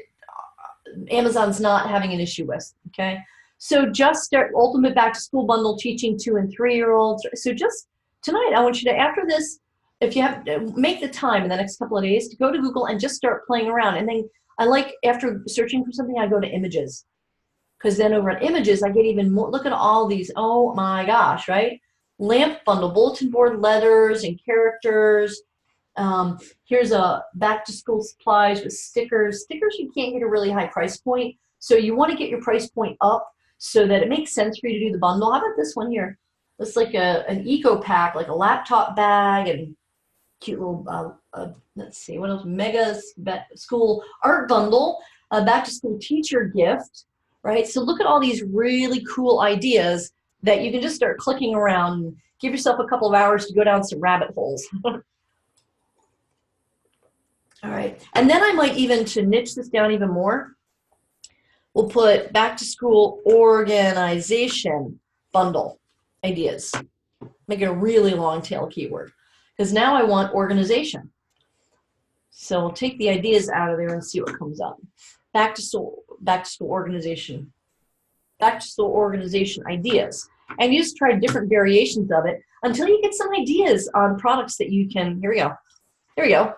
Amazon's not having an issue with, okay? So just start ultimate back to school bundle teaching 2- and 3-year-olds. So just tonight, I want you to, after this if you have, make the time in the next couple of days to go to Google and just start playing around. And then I like, after searching for something, I go to images. Because then over at images, I get even more, look at all these, oh my gosh, right? Lamp bundle, bulletin board letters and characters. Here's a back to school supplies with stickers. Stickers you can't get a really high price point. So you want to get your price point up so that it makes sense for you to do the bundle. How about this one here? It's like an eco pack, like a laptop bag and cute little, let's see, what else? Mega school art bundle, a back to school teacher gift, right? So look at all these really cool ideas that you can just start clicking around and give yourself a couple of hours to go down some rabbit holes. All right, and then I might even, to niche this down even more, we'll put back to school organization bundle ideas. Make it a really long tail keyword, because now I want organization. So we'll take the ideas out of there and see what comes up. Back to school organization ideas. And you just try different variations of it until you get some ideas on products that you can, here we go. There we go.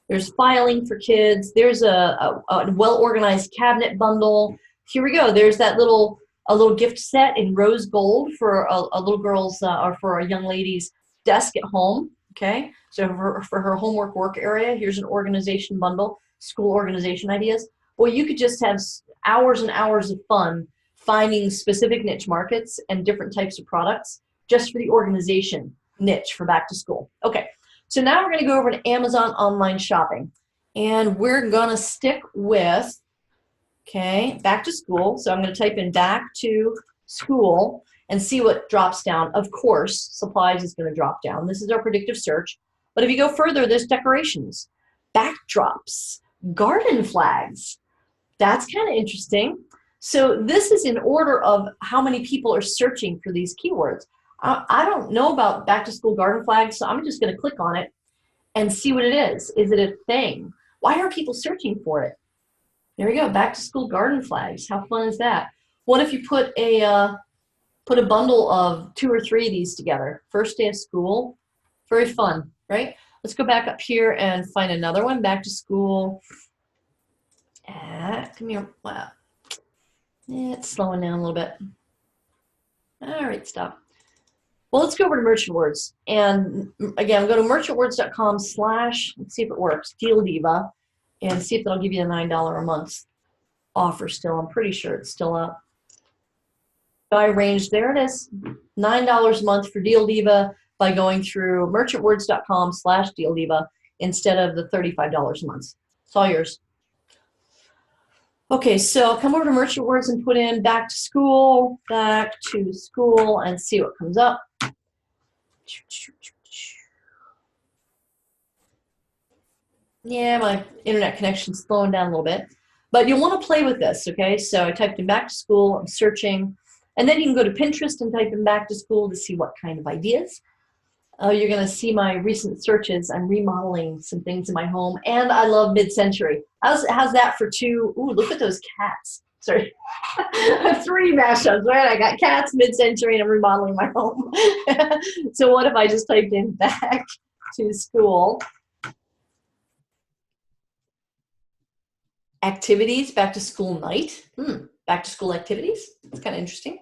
There's filing for kids. There's a well-organized cabinet bundle. Here we go. There's that a little gift set in rose gold for a little girl's or for a young lady's desk at home. Okay, so for her homework work area, here's an organization bundle, school organization ideas. Well, you could just have hours and hours of fun finding specific niche markets and different types of products just for the organization niche for back to school. Okay. So now we're going to go over to Amazon online shopping, and we're going to stick with, okay, back to school. So I'm going to type in back to school and see what drops down. Of course, supplies is going to drop down. This is our predictive search. But if you go further, there's decorations, backdrops, garden flags. That's kind of interesting. So this is in order of how many people are searching for these keywords. I don't know about back to school garden flags, so I'm just going to click on it and see what it is. Is it a thing? Why are people searching for it? There we go, back to school garden flags. How fun is that? What if you put a bundle of 2 or 3 of these together? First day of school, very fun, right? Let's go back up here and find another one, back to school. Come here, wow. It's slowing down a little bit. All right, stop. Well, let's go over to Merchant Words. And again, go to merchantwords.com/ let's see if it works, Deal Diva, and see if that'll give you a $9 a month offer still. I'm pretty sure it's still up. Buy range, there it is, $9 a month for Deal Diva by going through merchantwords.com / Deal Diva instead of the $35 a month. It's all yours. Okay, so come over to Merchant Words and put in back to school, and see what comes up. Yeah, my internet connection's slowing down a little bit, but you'll want to play with this, okay? So I typed in back to school, I'm searching, and then you can go to Pinterest and type in back to school to see what kind of ideas. You're going to see my recent searches. I'm remodeling some things in my home, and I love mid-century. How's that for 2? Ooh, look at those cats. Sorry. 3 mashups, right? I got cats, mid-century, and I'm remodeling my home. So what if I just typed in back to school? Activities, back to school night. Back to school activities. That's kind of interesting.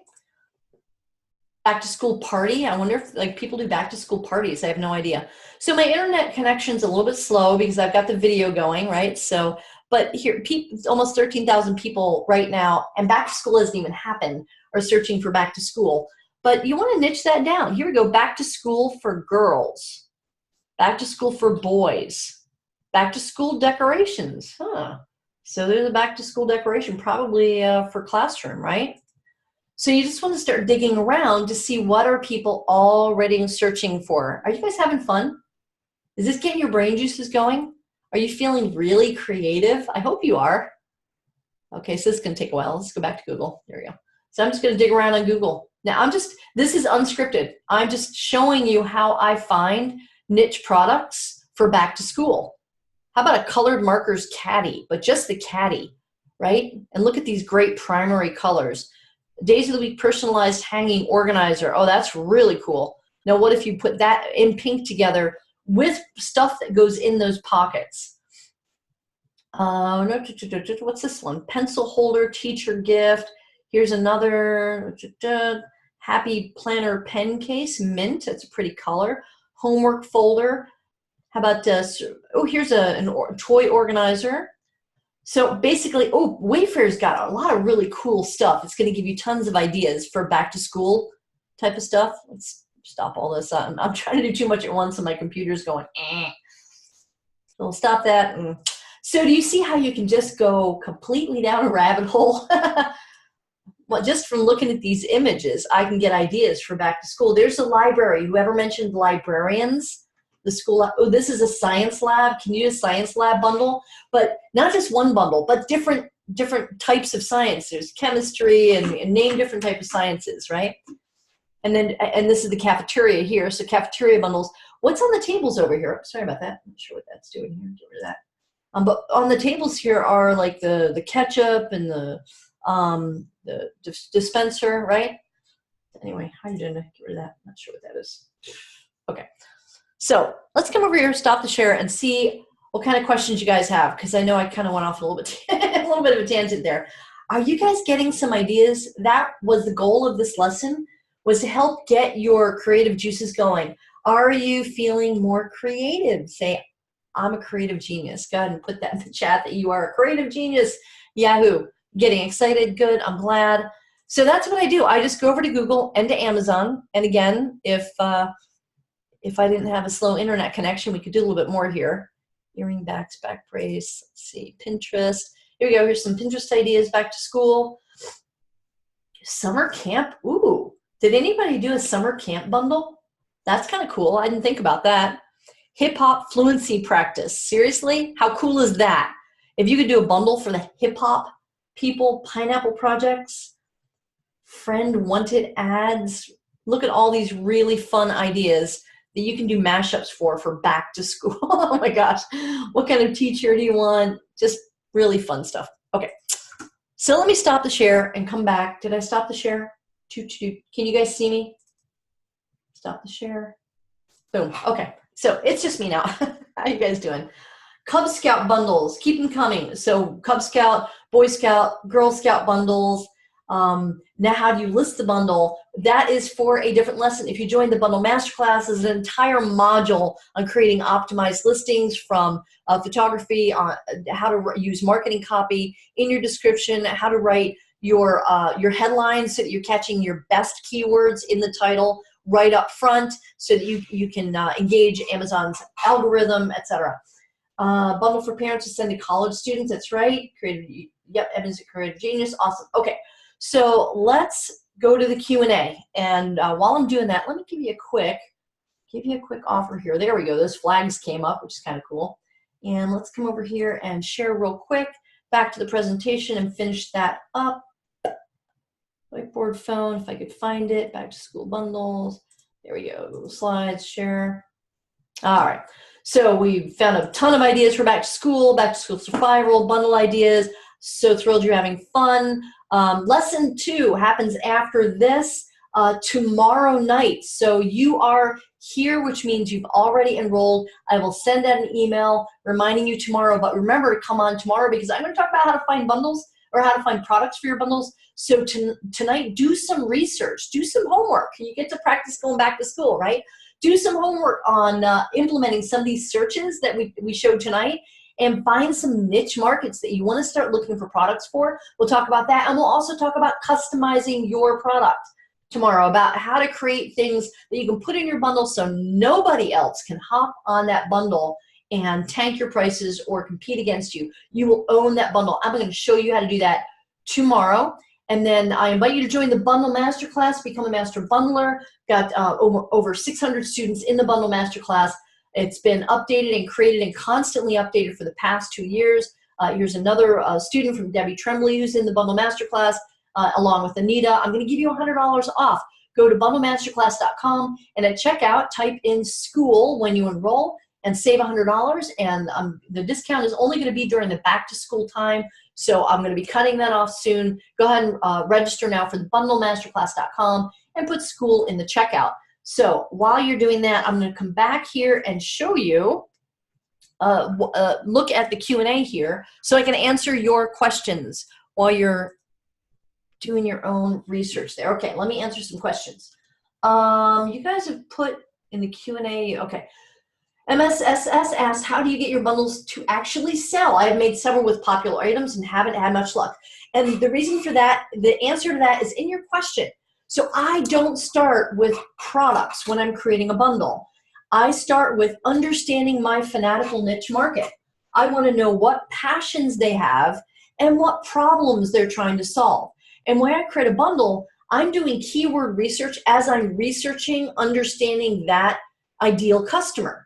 Back to school party. I wonder if like people do back to school parties. I have no idea. So my internet connection's a little bit slow because I've got the video going, right? So, but here, almost 13,000 people right now, and back to school hasn't even happened, are searching for back to school. But you want to niche that down. Here we go. Back to school for girls. Back to school for boys. Back to school decorations. Huh. So there's a back to school decoration, probably for classroom, right? So you just want to start digging around to see what are people already searching for. Are you guys having fun? Is this getting your brain juices going? Are you feeling really creative? I hope you are. Okay, so this is going to take a while. Let's go back to Google. There we go. So I'm just going to dig around on Google. Now this is unscripted. I'm just showing you how I find niche products for back to school. How about a colored markers caddy, but just the caddy, right? And look at these great primary colors. Days of the week personalized hanging organizer. Oh, that's really cool. Now, what if you put that in pink together with stuff that goes in those pockets. What's this one? Pencil holder, teacher gift. Here's another happy planner pen case, mint. That's a pretty color. Homework folder. How about here's a toy organizer. So basically, Wayfair's got a lot of really cool stuff. It's going to give you tons of ideas for back to school type of stuff. Let's stop all this. I'm trying to do too much at once and my computer's going, eh. So we'll stop that. So do you see how you can just go completely down a rabbit hole? Well, just from looking at these images, I can get ideas for back to school. There's a library. Whoever mentioned librarians? The school, this is a science lab. Can you do a science lab bundle? But not just one bundle, but different types of science. There's chemistry and name different types of sciences, right? And this is the cafeteria here. So cafeteria bundles. What's on the tables over here? Sorry about that. I'm not sure what that's doing here. Get rid of that. But on the tables here are like the ketchup and the dispenser, right? Anyway, how are you doing to get rid of that? Not sure what that is. Okay. So let's come over here, stop the share, and see what kind of questions you guys have, because I know I kind of went off a little bit of a tangent there. Are you guys getting some ideas? That was the goal of this lesson, was to help get your creative juices going. Are you feeling more creative? Say, I'm a creative genius. Go ahead and put that in the chat that you are a creative genius. Yahoo. Getting excited. Good. I'm glad. So that's what I do. I just go over to Google and to Amazon. And again, if I didn't have a slow internet connection, we could do a little bit more here. Earring backs, back brace. Let's see. Pinterest. Here we go. Here's some Pinterest ideas back to school. Summer camp. Ooh. Did anybody do a summer camp bundle? That's kind of cool. I didn't think about that. Hip-hop fluency practice. Seriously? How cool is that? If you could do a bundle for the hip-hop people, pineapple projects, friend wanted ads. Look at all these really fun ideas that you can do mashups for back to school. Oh my gosh. What kind of teacher do you want? Just really fun stuff. Okay. So let me stop the share and come back. Did I stop the share? Can you guys see me? Stop the share. Boom. Okay. So it's just me now. How you guys doing? Cub Scout bundles, keep them coming. So Cub Scout, Boy Scout, Girl Scout bundles. Now how do you list the bundle? That is for a different lesson. If you join the Bundle Masterclass, there's an entire module on creating optimized listings, from photography, on how to use marketing copy in your description, how to write your headlines so that you're catching your best keywords in the title right up front, so that you can engage Amazon's algorithm, etc. Bundle for parents to send to college students. That's right. Evan's a creative genius. Awesome. Okay, so let's go to the Q&A. And while I'm doing that, let me give you a quick offer here. There we go. Those flags came up, which is kind of cool. And let's come over here and share real quick. Back to the presentation and finish that up. Whiteboard phone, if I could find it. Back to school bundles. There we go. Google Slides, share. All right. So we found a ton of ideas for back to school survival, bundle ideas. So thrilled you're having fun. Lesson 2 happens after this tomorrow night. So you are here, which means you've already enrolled. I will send out an email reminding you tomorrow, but remember to come on tomorrow, because I'm going to talk about how to find bundles, or how to find products for your bundles. So tonight, do some research, do some homework. You get to practice going back to school, right? Do some homework on implementing some of these searches that we showed tonight, and find some niche markets that you want to start looking for products for. We'll talk about that, and we'll also talk about customizing your product tomorrow, about how to create things that you can put in your bundle so nobody else can hop on that bundle and tank your prices or compete against you. You will own that bundle. I'm going to show you how to do that tomorrow. And then I invite you to join the Bundle Masterclass, become a Master Bundler. Got over 600 students in the Bundle Masterclass. It's been updated and created and constantly updated for the past 2 years. Here's another student from Debbie Tremblay who's in the Bundle Masterclass, along with Anita. I'm going to give you $100 off. Go to bundlemasterclass.com, and at checkout, type in school when you enroll and save $100. And the discount is only going to be during the back to school time. So I'm going to be cutting that off soon. Go ahead and register now for the bundlemasterclass.com and put school in the checkout. So while you're doing that, I'm going to come back here and show you, look at the Q&A here so I can answer your questions while you're doing your own research there. Okay, let me answer some questions. You guys have put in the Q&A, okay. MSSS asked, how do you get your bundles to actually sell? I have made several with popular items and haven't had much luck. And the reason for that, the answer to that is in your question. So I don't start with products when I'm creating a bundle. I start with understanding my fanatical niche market. I want to know what passions they have and what problems they're trying to solve. And when I create a bundle, I'm doing keyword research as I'm researching, understanding that ideal customer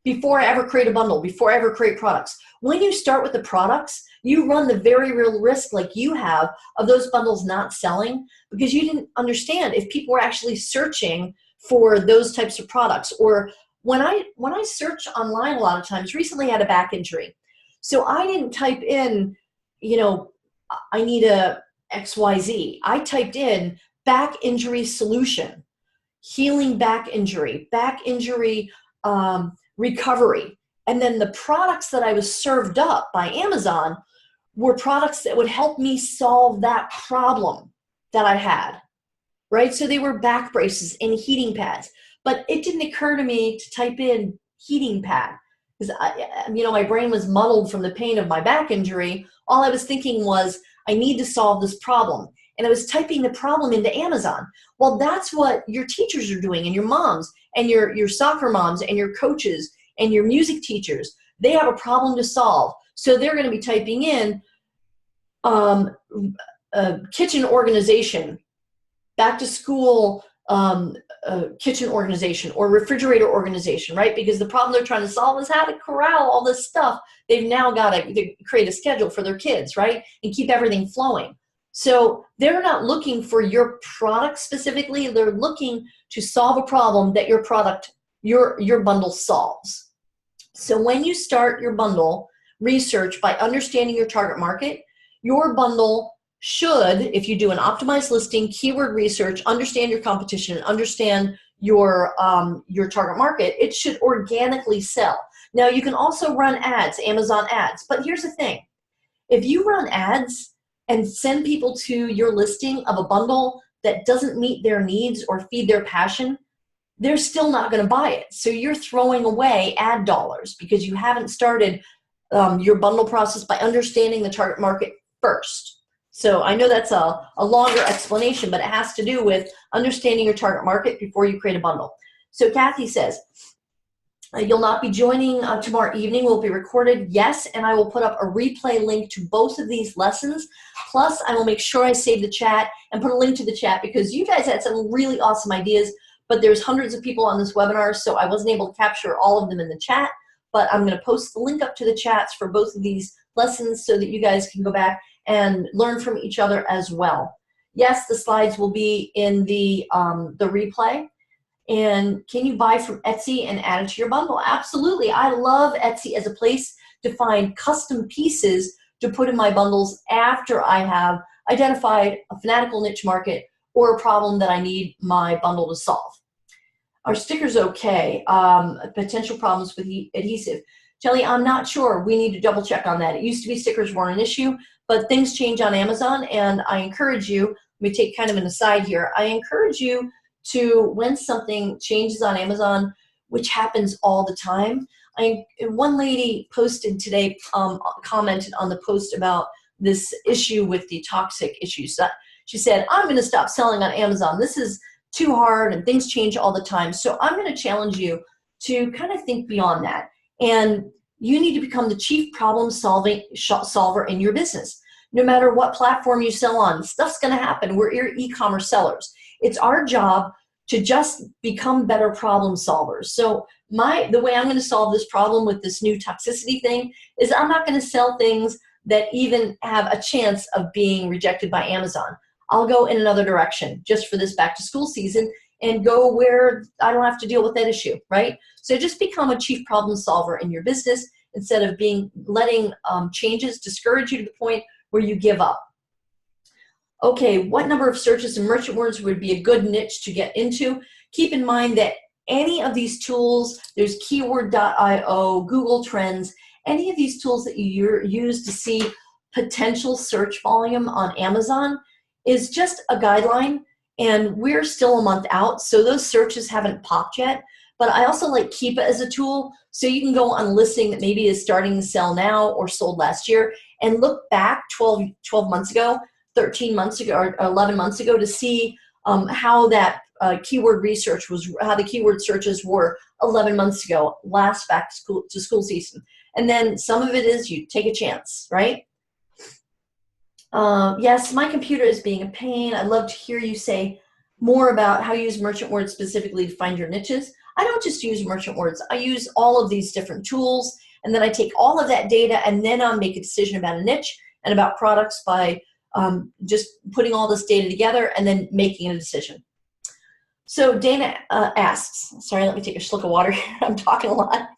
before I ever create a bundle, before I ever create products. When you start with the products, you run the very real risk like you have of those bundles not selling because you didn't understand if people were actually searching for those types of products. Or when I search online a lot of times, recently I had a back injury. So I didn't type in, you know, I need a XYZ. I typed in back injury solution, healing back injury recovery. And then the products that I was served up by Amazon were products that would help me solve that problem that I had, right? So they were back braces and heating pads. But it didn't occur to me to type in heating pad because my brain was muddled from the pain of my back injury. All I was thinking was, I need to solve this problem. And I was typing the problem into Amazon. Well, that's what your teachers are doing, and your moms, and your soccer moms, and your coaches, and your music teachers. They have a problem to solve. So they're going to be typing in kitchen organization, back to school kitchen organization, or refrigerator organization, right? Because the problem they're trying to solve is how to corral all this stuff. They've now got to create a schedule for their kids, right? And keep everything flowing. So they're not looking for your product specifically. They're looking to solve a problem that your product, your bundle solves. So when you start your bundle research by understanding your target market, your bundle should, if you do an optimized listing, keyword research, understand your competition, understand your target market, it should organically sell. Now you can also run ads, Amazon ads, but here's the thing. If you run ads and send people to your listing of a bundle that doesn't meet their needs or feed their passion, they're still not going to buy it. So you're throwing away ad dollars because you haven't started your bundle process by understanding the target market first. So I know that's a longer explanation, but it has to do with understanding your target market before you create a bundle. So Kathy says, you'll not be joining tomorrow evening. Will be recorded. Yes, and I will put up a replay link to both of these lessons. Plus, I will make sure I save the chat and put a link to the chat because you guys had some really awesome ideas, but there's hundreds of people on this webinar, so I wasn't able to capture all of them in the chat, but I'm going to post the link up to the chats for both of these lessons so that you guys can go back and learn from each other as well. Yes, the slides will be in the replay. And can you buy from Etsy and add it to your bundle? Absolutely. I love Etsy as a place to find custom pieces to put in my bundles after I have identified a fanatical niche market or a problem that I need my bundle to solve. Are stickers okay? Potential problems with adhesive. Jelly, I'm not sure. We need to double check on that. It used to be stickers weren't an issue, but things change on Amazon, and I encourage you, let me take kind of an aside here, I encourage you to, when something changes on Amazon, which happens all the time. One lady posted today, commented on the post about this issue with the toxic issues. She said, I'm going to stop selling on Amazon. This is too hard and things change all the time. So I'm going to challenge you to kind of think beyond that. And you need to become the chief problem solver in your business. No matter what platform you sell on, stuff's going to happen. We're e-commerce sellers. It's our job to just become better problem solvers. So the way I'm going to solve this problem with this new toxicity thing is I'm not going to sell things that even have a chance of being rejected by Amazon. I'll go in another direction just for this back to school season and go where I don't have to deal with that issue, right? So just become a chief problem solver in your business instead of letting changes discourage you to the point where you give up. Okay, what number of searches and merchant words would be a good niche to get into? keep in mind that any of these tools, there's keyword.io, Google Trends, any of these tools that you use to see potential search volume on Amazon is just a guideline, and we're still a month out, so those searches haven't popped yet. But I also like Keep It as a tool, so you can go on a listing that maybe is starting to sell now or sold last year and look back 12 months ago, 13 months ago, or 11 months ago to see how that keyword research was, how the keyword searches were 11 months ago, last back to school season. And then some of it is you take a chance, right? Yes, my computer is being a pain. I'd love to hear you say more about how you use merchant words specifically to find your niches. I don't just use merchant words. I use all of these different tools, and then I take all of that data, and then I'll make a decision about a niche and about products by just putting all this data together and then making a decision. So Dana asks, sorry, let me take a slurp of water here. I'm talking a lot.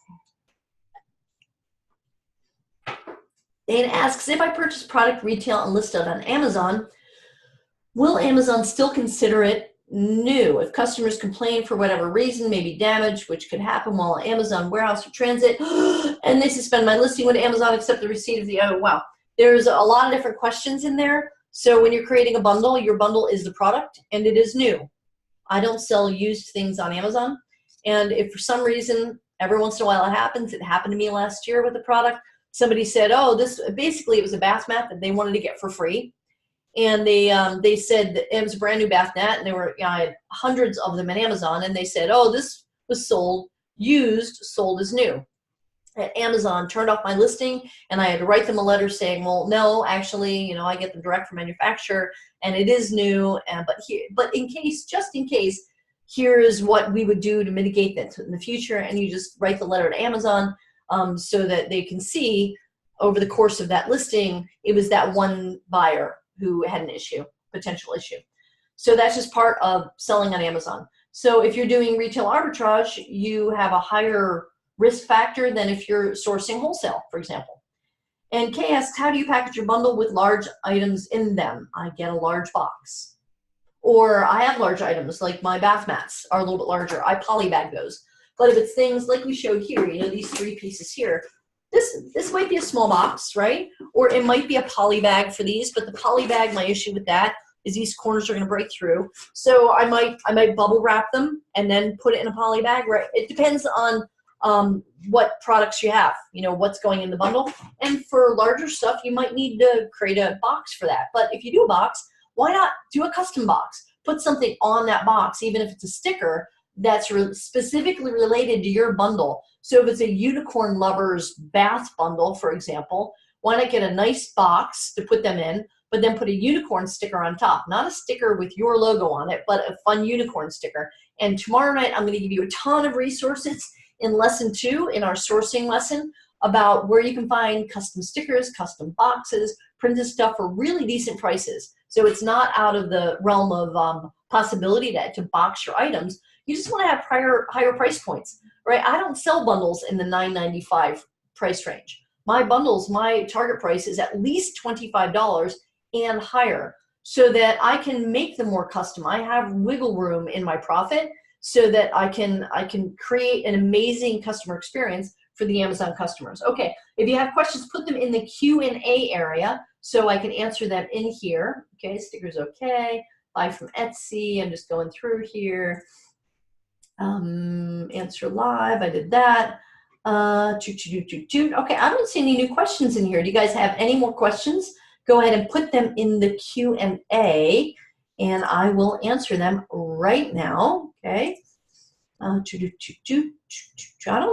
Dana asks, if I purchase product retail and list it on Amazon, will Amazon still consider it new if customers complain for whatever reason, maybe damage, which could happen while on Amazon warehouse or transit, and they suspend my listing? Would Amazon accept the receipt of the, oh wow. There's a lot of different questions in there. So when you're creating a bundle, your bundle is the product and it is new. I don't sell used things on Amazon. And if for some reason, every once in a while it happens, it happened to me last year with a product, somebody said, oh, this, basically it was a bath mat that they wanted to get for free. And they said that it was a brand new bath mat, and there were, I had hundreds of them on Amazon, and they said, oh, this was sold, used, sold as new. At Amazon turned off my listing, and I had to write them a letter saying, well, no, actually, you know, I get them direct from manufacturer, and it is new, but in case, just in case, here is what we would do to mitigate that in the future, and you just write the letter to Amazon so that they can see over the course of that listing, it was that one buyer who had an issue, potential issue. So that's just part of selling on Amazon. So if you're doing retail arbitrage, you have a higher risk factor than if you're sourcing wholesale, for example. And Kay asks, how do you package your bundle with large items in them? I get a large box. Or I have large items, like my bath mats are a little bit larger. I polybag those. But if it's things like we showed here, you know, these 3 pieces here, this might be a small box, right? Or it might be a poly bag for these, but the poly bag, my issue with that is these corners are going to break through. So I might bubble wrap them and then put it in a poly bag, right? It depends on what products you have, you know, what's going in the bundle. And for larger stuff, you might need to create a box for that. But if you do a box, why not do a custom box? Put something on that box, even if it's a sticker, that's specifically related to your bundle. So if it's a unicorn lovers bath bundle, for example, why not get a nice box to put them in, but then put a unicorn sticker on top, not a sticker with your logo on it, but a fun unicorn sticker. And tomorrow night, I'm going to give you a ton of resources in lesson 2, in our sourcing lesson, about where you can find custom stickers, custom boxes, printed stuff for really decent prices. So it's not out of the realm of possibility to box your items. You just want to have higher price points, right? I don't sell bundles in the $9.95 price range. My bundles, my target price is at least $25 and higher, so that I can make them more custom. I have wiggle room in my profit so that I can create an amazing customer experience for the Amazon customers. Okay, if you have questions, put them in the Q&A area so I can answer them in here. Okay, stickers okay. Buy from Etsy. I'm just going through here. Answer live. I did that. Okay, I don't see any new questions in here. Do you guys have any more questions? Go ahead and put them in the Q&A, and I will answer them right now. Okay. I don't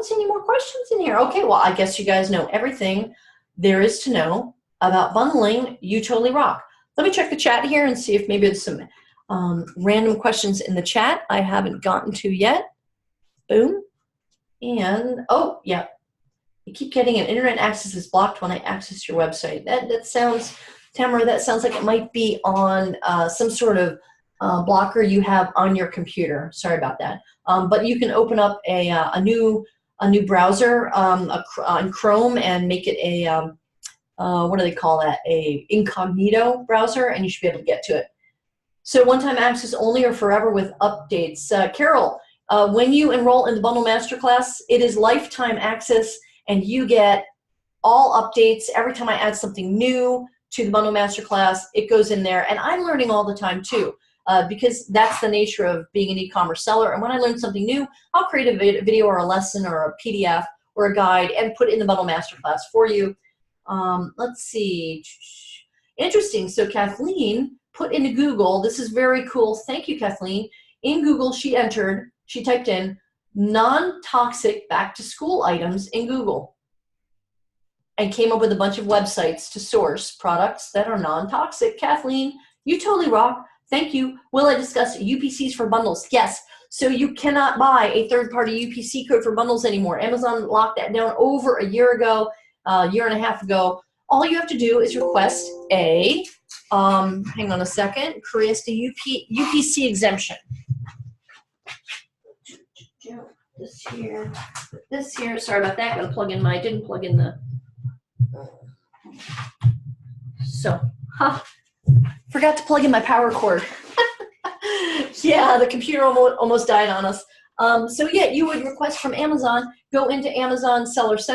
see any more questions in here. Okay, well, I guess you guys know everything there is to know about bundling. You totally rock. Let me check the chat here and see if maybe there's some random questions in the chat I haven't gotten to yet. Boom. And, oh, yeah. You keep getting an internet access is blocked when I access your website. That sounds, Tamara, that sounds like it might be on some sort of blocker you have on your computer. Sorry about that. But you can open up a new browser on Chrome and make it a, what do they call that? A incognito browser, and you should be able to get to it. So one-time access only or forever with updates? Carol, when you enroll in the Bundle Masterclass, it is lifetime access, and you get all updates. Every time I add something new to the Bundle Masterclass, it goes in there. And I'm learning all the time too, because that's the nature of being an e-commerce seller. And when I learn something new, I'll create a video or a lesson or a PDF or a guide and put it in the Bundle Masterclass for you. Let's see. Interesting. So Kathleen put into Google, this is very cool. Thank you, Kathleen. In Google, she typed in non-toxic back-to-school items in Google, and came up with a bunch of websites to source products that are non-toxic. Kathleen, you totally rock. Thank you. Will I discuss UPCs for bundles? Yes. So you cannot buy a third-party UPC code for bundles anymore. Amazon locked that down over a year ago, a year and a half ago. All you have to do is request a, hang on a second, create a UPC exemption. This here, sorry about that. Gotta plug in my, didn't plug in the, so, forgot to plug in my power cord. Yeah, the computer almost died on us. So yeah, you would request from Amazon, go into Amazon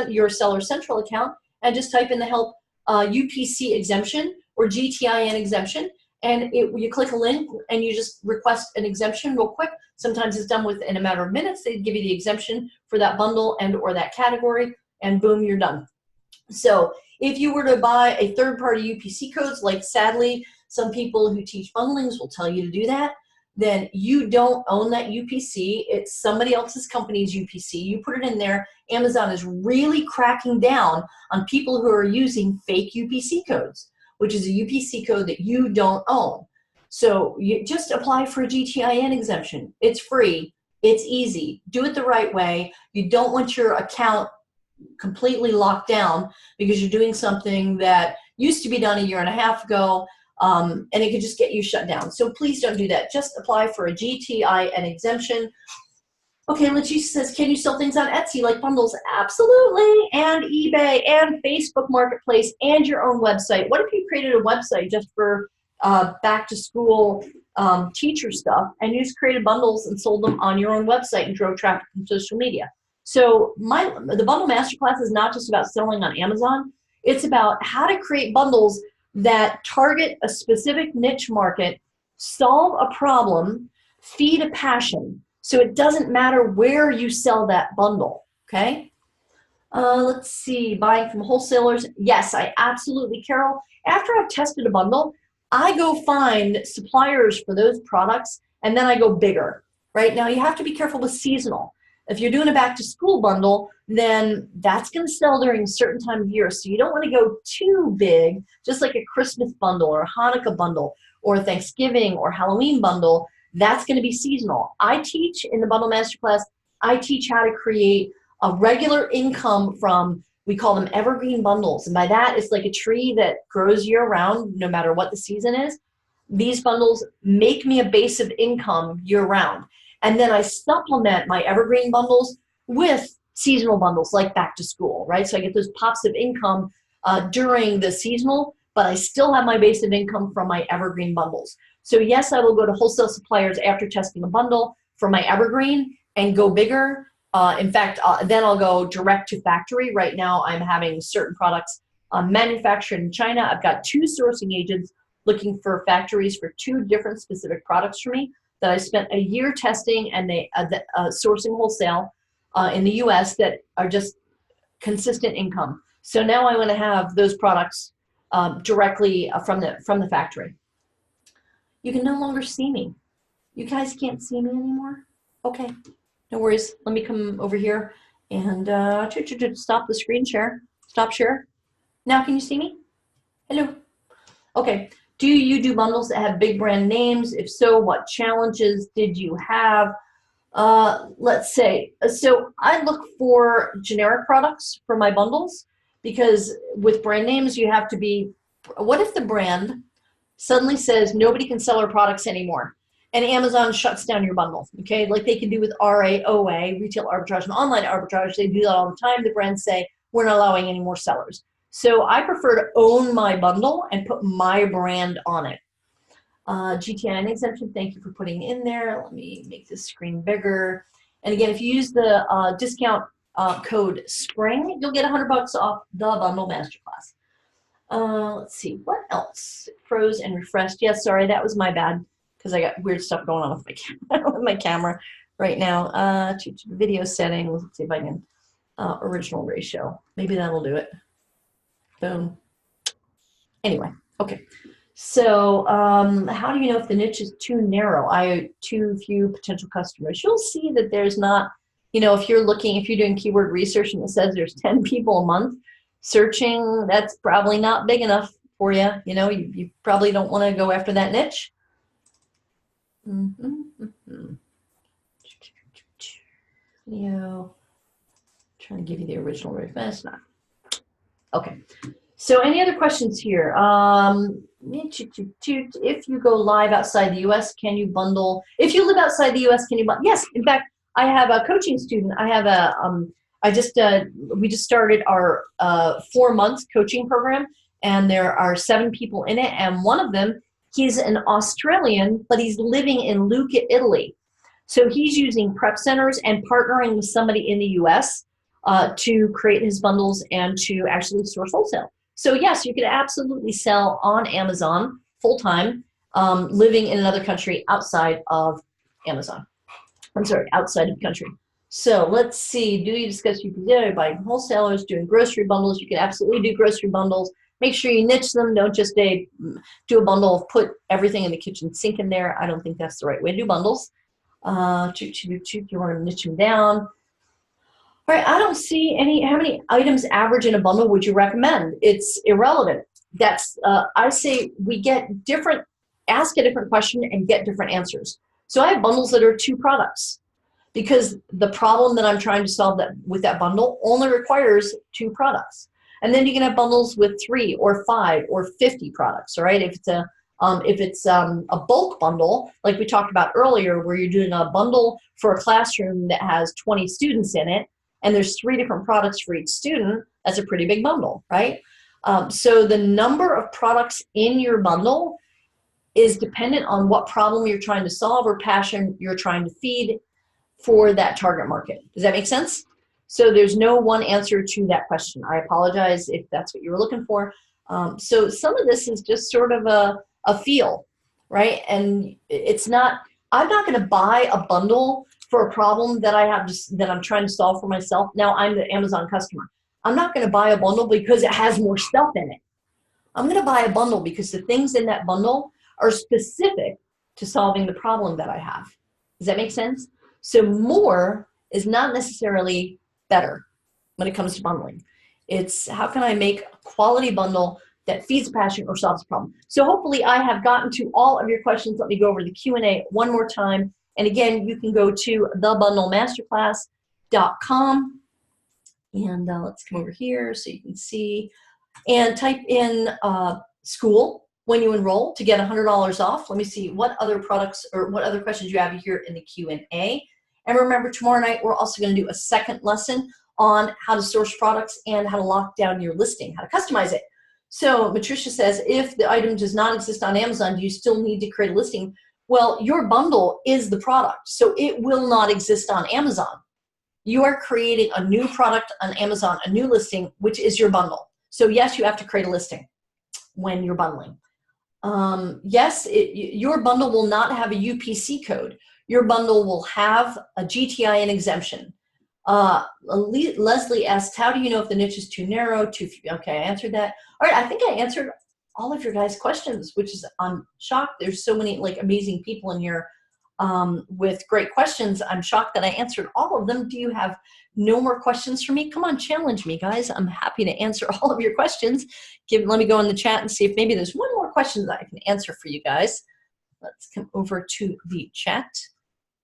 your Seller Central account, and just type in the help UPC exemption or GTIN exemption, and you click a link and you just request an exemption real quick. Sometimes it's done within a matter of minutes. They give you the exemption for that bundle and or that category, and boom, you're done. So if you were to buy a third-party UPC codes, like sadly some people who teach bundlings will tell you to do that, then you don't own that UPC. It's somebody else's company's UPC. You put it in there. Amazon is really cracking down on people who are using fake UPC codes, which is a UPC code that you don't own. So you just apply for a GTIN exemption. It's free. It's easy. Do it the right way. You don't want your account completely locked down because you're doing something that used to be done a year and a half ago, and it could just get you shut down. So please don't do that. Just apply for a GTIN exemption. Okay, Leticia says, can you sell things on Etsy like bundles? Absolutely, and eBay and Facebook Marketplace and your own website. What if you created a website just for back to school teacher stuff, and you just created bundles and sold them on your own website and drove traffic from social media? So the Bundle Masterclass is not just about selling on Amazon. It's about how to create bundles that target a specific niche market, solve a problem, feed a passion. So it doesn't matter where you sell that bundle, okay? Let's see, buying from wholesalers. Yes, I absolutely, Carol. After I've tested a bundle, I go find suppliers for those products, and then I go bigger, right? Now you have to be careful with seasonal. If you're doing a back to school bundle, then that's going to sell during a certain time of year. So you don't want to go too big, just like a Christmas bundle or a Hanukkah bundle or a Thanksgiving or Halloween bundle. That's going to be seasonal. I teach in the Bundle Masterclass, I teach how to create a regular income from, we call them evergreen bundles. And by that, it's like a tree that grows year round, no matter what the season is. These bundles make me a base of income year round. And then I supplement my evergreen bundles with seasonal bundles like back to school, right? So I get those pops of income during the seasonal, but I still have my base of income from my evergreen bundles. So yes, I will go to wholesale suppliers after testing a bundle for my evergreen and go bigger. In fact, then I'll go direct to factory. Right now I'm having certain products manufactured in China. I've got 2 sourcing agents looking for factories for 2 different specific products for me that I spent a year testing, and they sourcing wholesale in the US that are just consistent income. So now I want to have those products directly from the factory. You can no longer see me. You guys can't see me anymore? Okay, no worries. Let me come over here and stop the screen share. Stop share. Now can you see me? Hello. Okay. Do you do bundles that have big brand names? If so, what challenges did you have? Let's say, so I look for generic products for my bundles, because with brand names, you have to be, what if the brand suddenly says nobody can sell our products anymore and Amazon shuts down your bundle, okay? Like they can do with RAOA, retail arbitrage and online arbitrage. They do that all the time. The brands say, we're not allowing any more sellers. So I prefer to own my bundle and put my brand on it. GTI exemption, thank you for putting in there. Let me make this screen bigger. And again, if you use the discount code SPRING, you'll get $100 off the bundle masterclass. Let's see, what else? Froze and refreshed. Yes, sorry, that was my bad because I got weird stuff going on with my camera right now. Video settings. Let's see if I can original ratio. Maybe that'll do it. Boom. Anyway, okay. So how do you know if the niche is too narrow? Too few potential customers. You'll see that there's not, you know, if you're doing keyword research and it says there's 10 people a month searching, that's probably not big enough for you. You know, you probably don't want to go after that niche. Video. Trying to give you the original rate, but it's not. Okay. So any other questions here? If you go live outside the U.S., can you bundle? If you live outside the U.S., can you bundle? Yes. In fact, I have a coaching student. I have we just started our 4-month coaching program, and there are 7 people in it, and one of them, he's an Australian, but he's living in Lucca, Italy. So he's using prep centers and partnering with somebody in the U.S. To create his bundles and to actually source wholesale. So yes, you could absolutely sell on Amazon full-time, living in another country outside of Amazon. I'm sorry, outside of the country. So let's see, do you discuss UPC by wholesalers doing grocery bundles? You can absolutely do grocery bundles. Make sure you niche them. Don't just do a bundle of put everything in the kitchen sink in there. I don't think that's the right way to do bundles. You want to niche them down. All right, I don't see how many items average in a bundle would you recommend? It's irrelevant. That's, I say we get ask a different question and get different answers. So I have bundles that are 2 products because the problem that I'm trying to solve with that bundle only requires 2 products. And then you can have bundles with 3 or 5 or 50 products, all right? If it's a bulk bundle, like we talked about earlier, where you're doing a bundle for a classroom that has 20 students in it, and there's 3 different products for each student, that's a pretty big bundle, right? So the number of products in your bundle is dependent on what problem you're trying to solve or passion you're trying to feed for that target market. Does that make sense? So there's no one answer to that question. I apologize if that's what you were looking for. So some of this is just sort of a feel, right? And it's not, I'm not gonna buy a bundle for a problem that that I'm trying to solve for myself. Now I'm the Amazon customer. I'm not going to buy a bundle because it has more stuff in it. I'm going to buy a bundle because the things in that bundle are specific to solving the problem that I have. Does that make sense? So more is not necessarily better when it comes to bundling. It's how can I make a quality bundle that feeds passion or solves a problem. So hopefully I have gotten to all of your questions. Let me go over the Q&A one more time. And again, you can go to thebundlemasterclass.com. And let's come over here so you can see. And type in school when you enroll to get $100 off. Let me see what other products or what other questions you have here in the Q&A. And remember, tomorrow night, we're also going to do a second lesson on how to source products and how to lock down your listing, how to customize it. So Matricia says, if the item does not exist on Amazon, do you still need to create a listing? Well, your bundle is the product, so it will not exist on Amazon. You are creating a new product on Amazon, a new listing, which is your bundle. So yes, you have to create a listing when you're bundling. Yes, your bundle will not have a UPC code. Your bundle will have a GTI exemption. Leslie asked, how do you know if the niche is too narrow? Okay, I answered that. All right, I think I answered all of your guys' questions, which is, I'm shocked. There's so many like amazing people in here with great questions. I'm shocked that I answered all of them. Do you have no more questions for me? Come on, challenge me, guys. I'm happy to answer all of your questions. Let me go in the chat and see if maybe there's one more question that I can answer for you guys. Let's come over to the chat.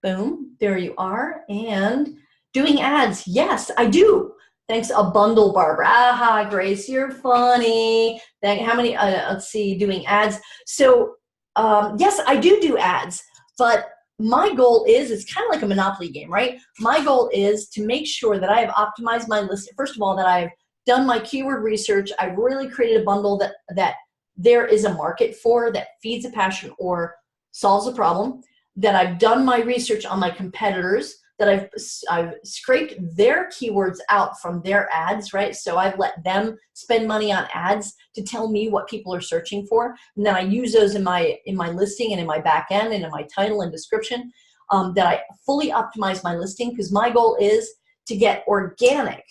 Boom, there you are. And doing ads, yes, I do. Thanks, a bundle, Barbara. Aha, Grace, you're funny. How many, let's see, doing ads. So yes, I do ads, but my goal is, it's kind of like a Monopoly game, right? My goal is to make sure that I have optimized my list. First of all, that I've done my keyword research. I've really created a bundle that there is a market for, that feeds a passion or solves a problem, that I've done my research on my competitors, that I've scraped their keywords out from their ads, right? So I've let them spend money on ads to tell me what people are searching for, and then I use those in my listing and in my back end and in my title and description, that I fully optimize my listing, because my goal is to get organic.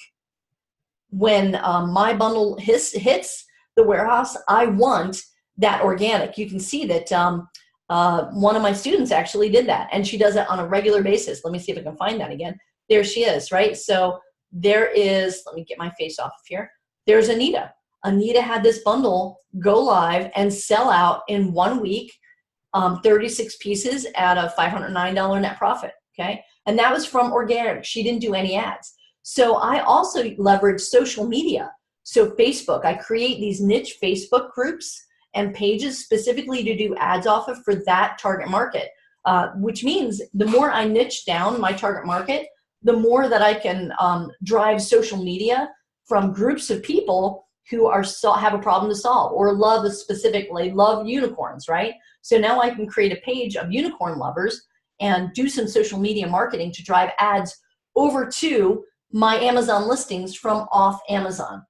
When my bundle hits the warehouse, I want that organic. You can see that one of my students actually did that, and she does it on a regular basis. Let me see if I can find that again. There she is, right? So there is, let me get my face off of here. There's Anita. Anita had this bundle go live and sell out in 1 week, 36 pieces at a $509 net profit, okay? And that was from organic. She didn't do any ads. So I also leverage social media. So Facebook, I create these niche Facebook groups and pages specifically to do ads off of for that target market, which means the more I niche down my target market, the more that I can drive social media from groups of people who have a problem to solve or love love unicorns, right? So now I can create a page of unicorn lovers and do some social media marketing to drive ads over to my Amazon listings from off Amazon.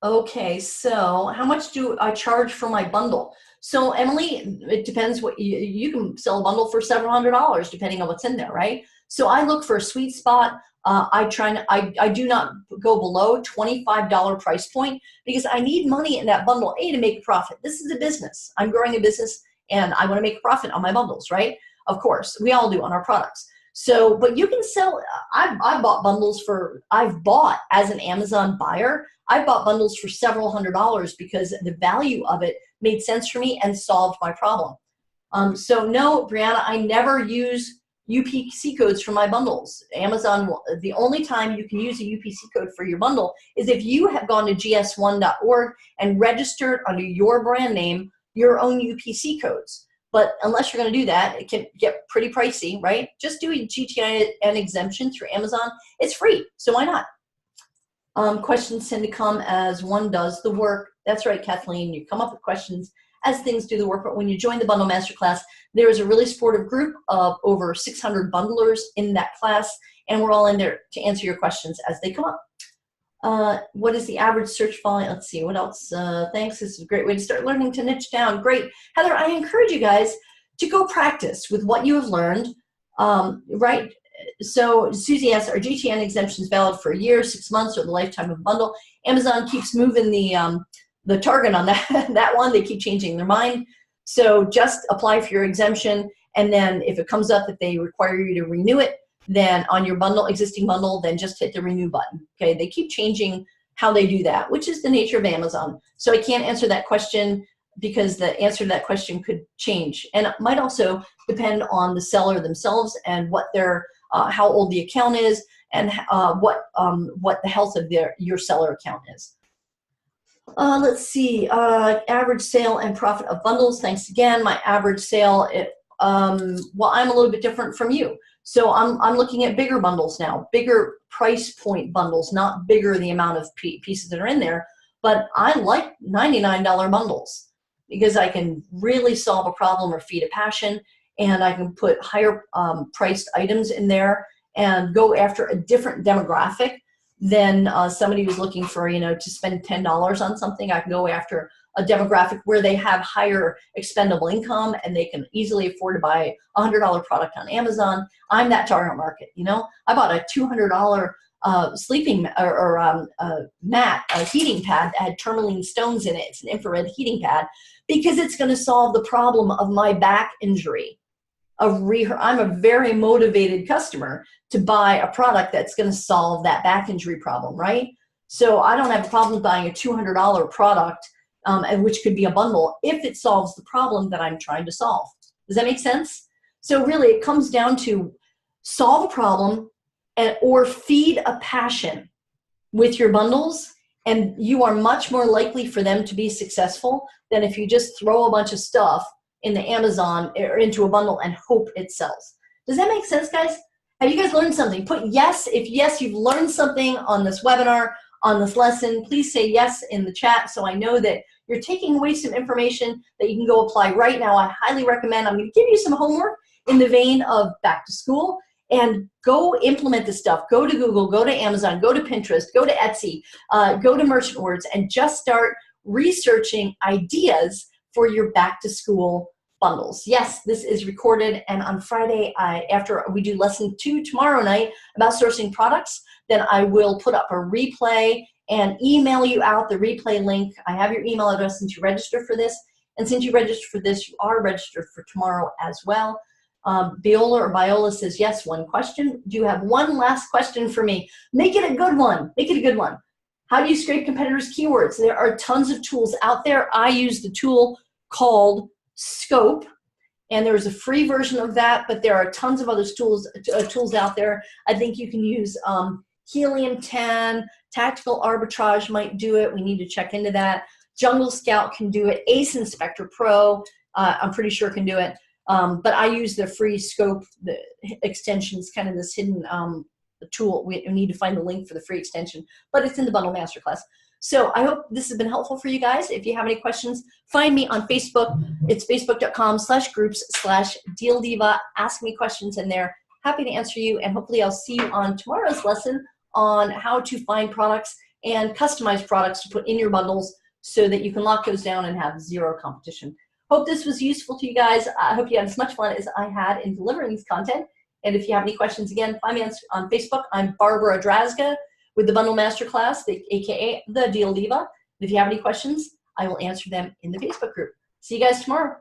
Okay, so how much do I charge for my bundle? So Emily, it depends what you can sell a bundle for several $100s depending on what's in there, right? So I look for a sweet spot. I do not go below $25 price point, because I need money in that bundle, to make a profit. This is a business. I'm growing a business and I want to make a profit on my bundles, right? Of course, we all do on our products. So, but you can sell, I've bought as an Amazon buyer, I bought bundles for several $100s because the value of it made sense for me and solved my problem. So no, Brianna, I never use UPC codes for my bundles. Amazon, the only time you can use a UPC code for your bundle is if you have gone to gs1.org and registered under your brand name your own UPC codes. But unless you're going to do that, it can get pretty pricey, right? Just do a GTN exemption through Amazon. It's free, so why not? Questions tend to come as one does the work. That's right, Kathleen. You come up with questions as things do the work. But when you join the Bundle Masterclass, there is a really supportive group of over 600 bundlers in that class, and we're all in there to answer your questions as they come up. What is the average search volume? Let's see, what else? Thanks, this is a great way to start learning to niche down. Great. Heather, I encourage you guys to go practice with what you have learned, right? So Susie asks, are GTN exemptions valid for a year, 6 months, or the lifetime of a bundle? Amazon keeps moving the target on that one. They keep changing their mind. So just apply for your exemption, and then if it comes up that they require you to renew it, then on your existing bundle, then just hit the renew button. Okay, they keep changing how they do that, which is the nature of Amazon. So I can't answer that question because the answer to that question could change, and it might also depend on the seller themselves and what their how old the account is and what the health of your seller account is. Let's see, average sale and profit of bundles. Thanks again. My average sale, well, I'm a little bit different from you. So I'm looking at bigger bundles now, bigger price point bundles, not bigger the amount of pieces that are in there, but I like $99 bundles because I can really solve a problem or feed a passion, and I can put higher priced items in there and go after a different demographic than somebody who's looking for, to spend $10 on something. I can go after a demographic where they have higher expendable income and they can easily afford to buy a $100 product on Amazon. I'm that target market. I bought a $200 sleeping mat, a heating pad that had tourmaline stones in it. It's an infrared heating pad because it's going to solve the problem of my back injury. I'm a very motivated customer to buy a product that's going to solve that back injury problem, right? So I don't have a problem buying a $200 product, and which could be a bundle, if it solves the problem that I'm trying to solve. Does that make sense? So really, it comes down to solve a problem or feed a passion with your bundles, and you are much more likely for them to be successful than if you just throw a bunch of stuff in the Amazon or into a bundle and hope it sells. Does that make sense, guys? Have you guys learned something? Put yes if yes, you've learned something on this webinar, on this lesson. Please say yes in the chat so I know that You're taking away some information that you can go apply right now. I highly recommend. I'm going to give you some homework in the vein of back to school, and go implement this stuff. Go to Google, go to Amazon, go to Pinterest, go to Etsy, go to Merchant Words, and just start researching ideas for your back to school bundles. Yes, this is recorded, and on Friday, after we do lesson 2 tomorrow night about sourcing products, then I will put up a replay and email you out the replay link. I have your email address since you registered for this, and since you registered for this, you are registered for tomorrow as well. Biola says, yes, one question. Do you have one last question for me? Make it a good one. Make it a good one. How do you scrape competitors' keywords? There are tons of tools out there. I use the tool called Scope, and there's a free version of that, but there are tons of other tools out there. I think you can use Helium 10, Tactical Arbitrage might do it. We need to check into that. Jungle Scout can do it. Ace Inspector Pro, I'm pretty sure can do it. But I use the free Scope, the extensions, kind of this hidden tool. We need to find the link for the free extension, but it's in the Bundle Masterclass. So I hope this has been helpful for you guys. If you have any questions, find me on Facebook. It's facebook.com/groups/DealDiva. Ask me questions in there. Happy to answer you, and hopefully I'll see you on tomorrow's lesson on how to find products and customize products to put in your bundles so that you can lock those down and have zero competition. Hope this was useful to you guys. I hope you had as much fun as I had in delivering this content. And if you have any questions, again, find me on Facebook. I'm Barbara Drazga with the Bundle Masterclass, aka the Deal Diva. And if you have any questions, I will answer them in the Facebook group. See you guys tomorrow.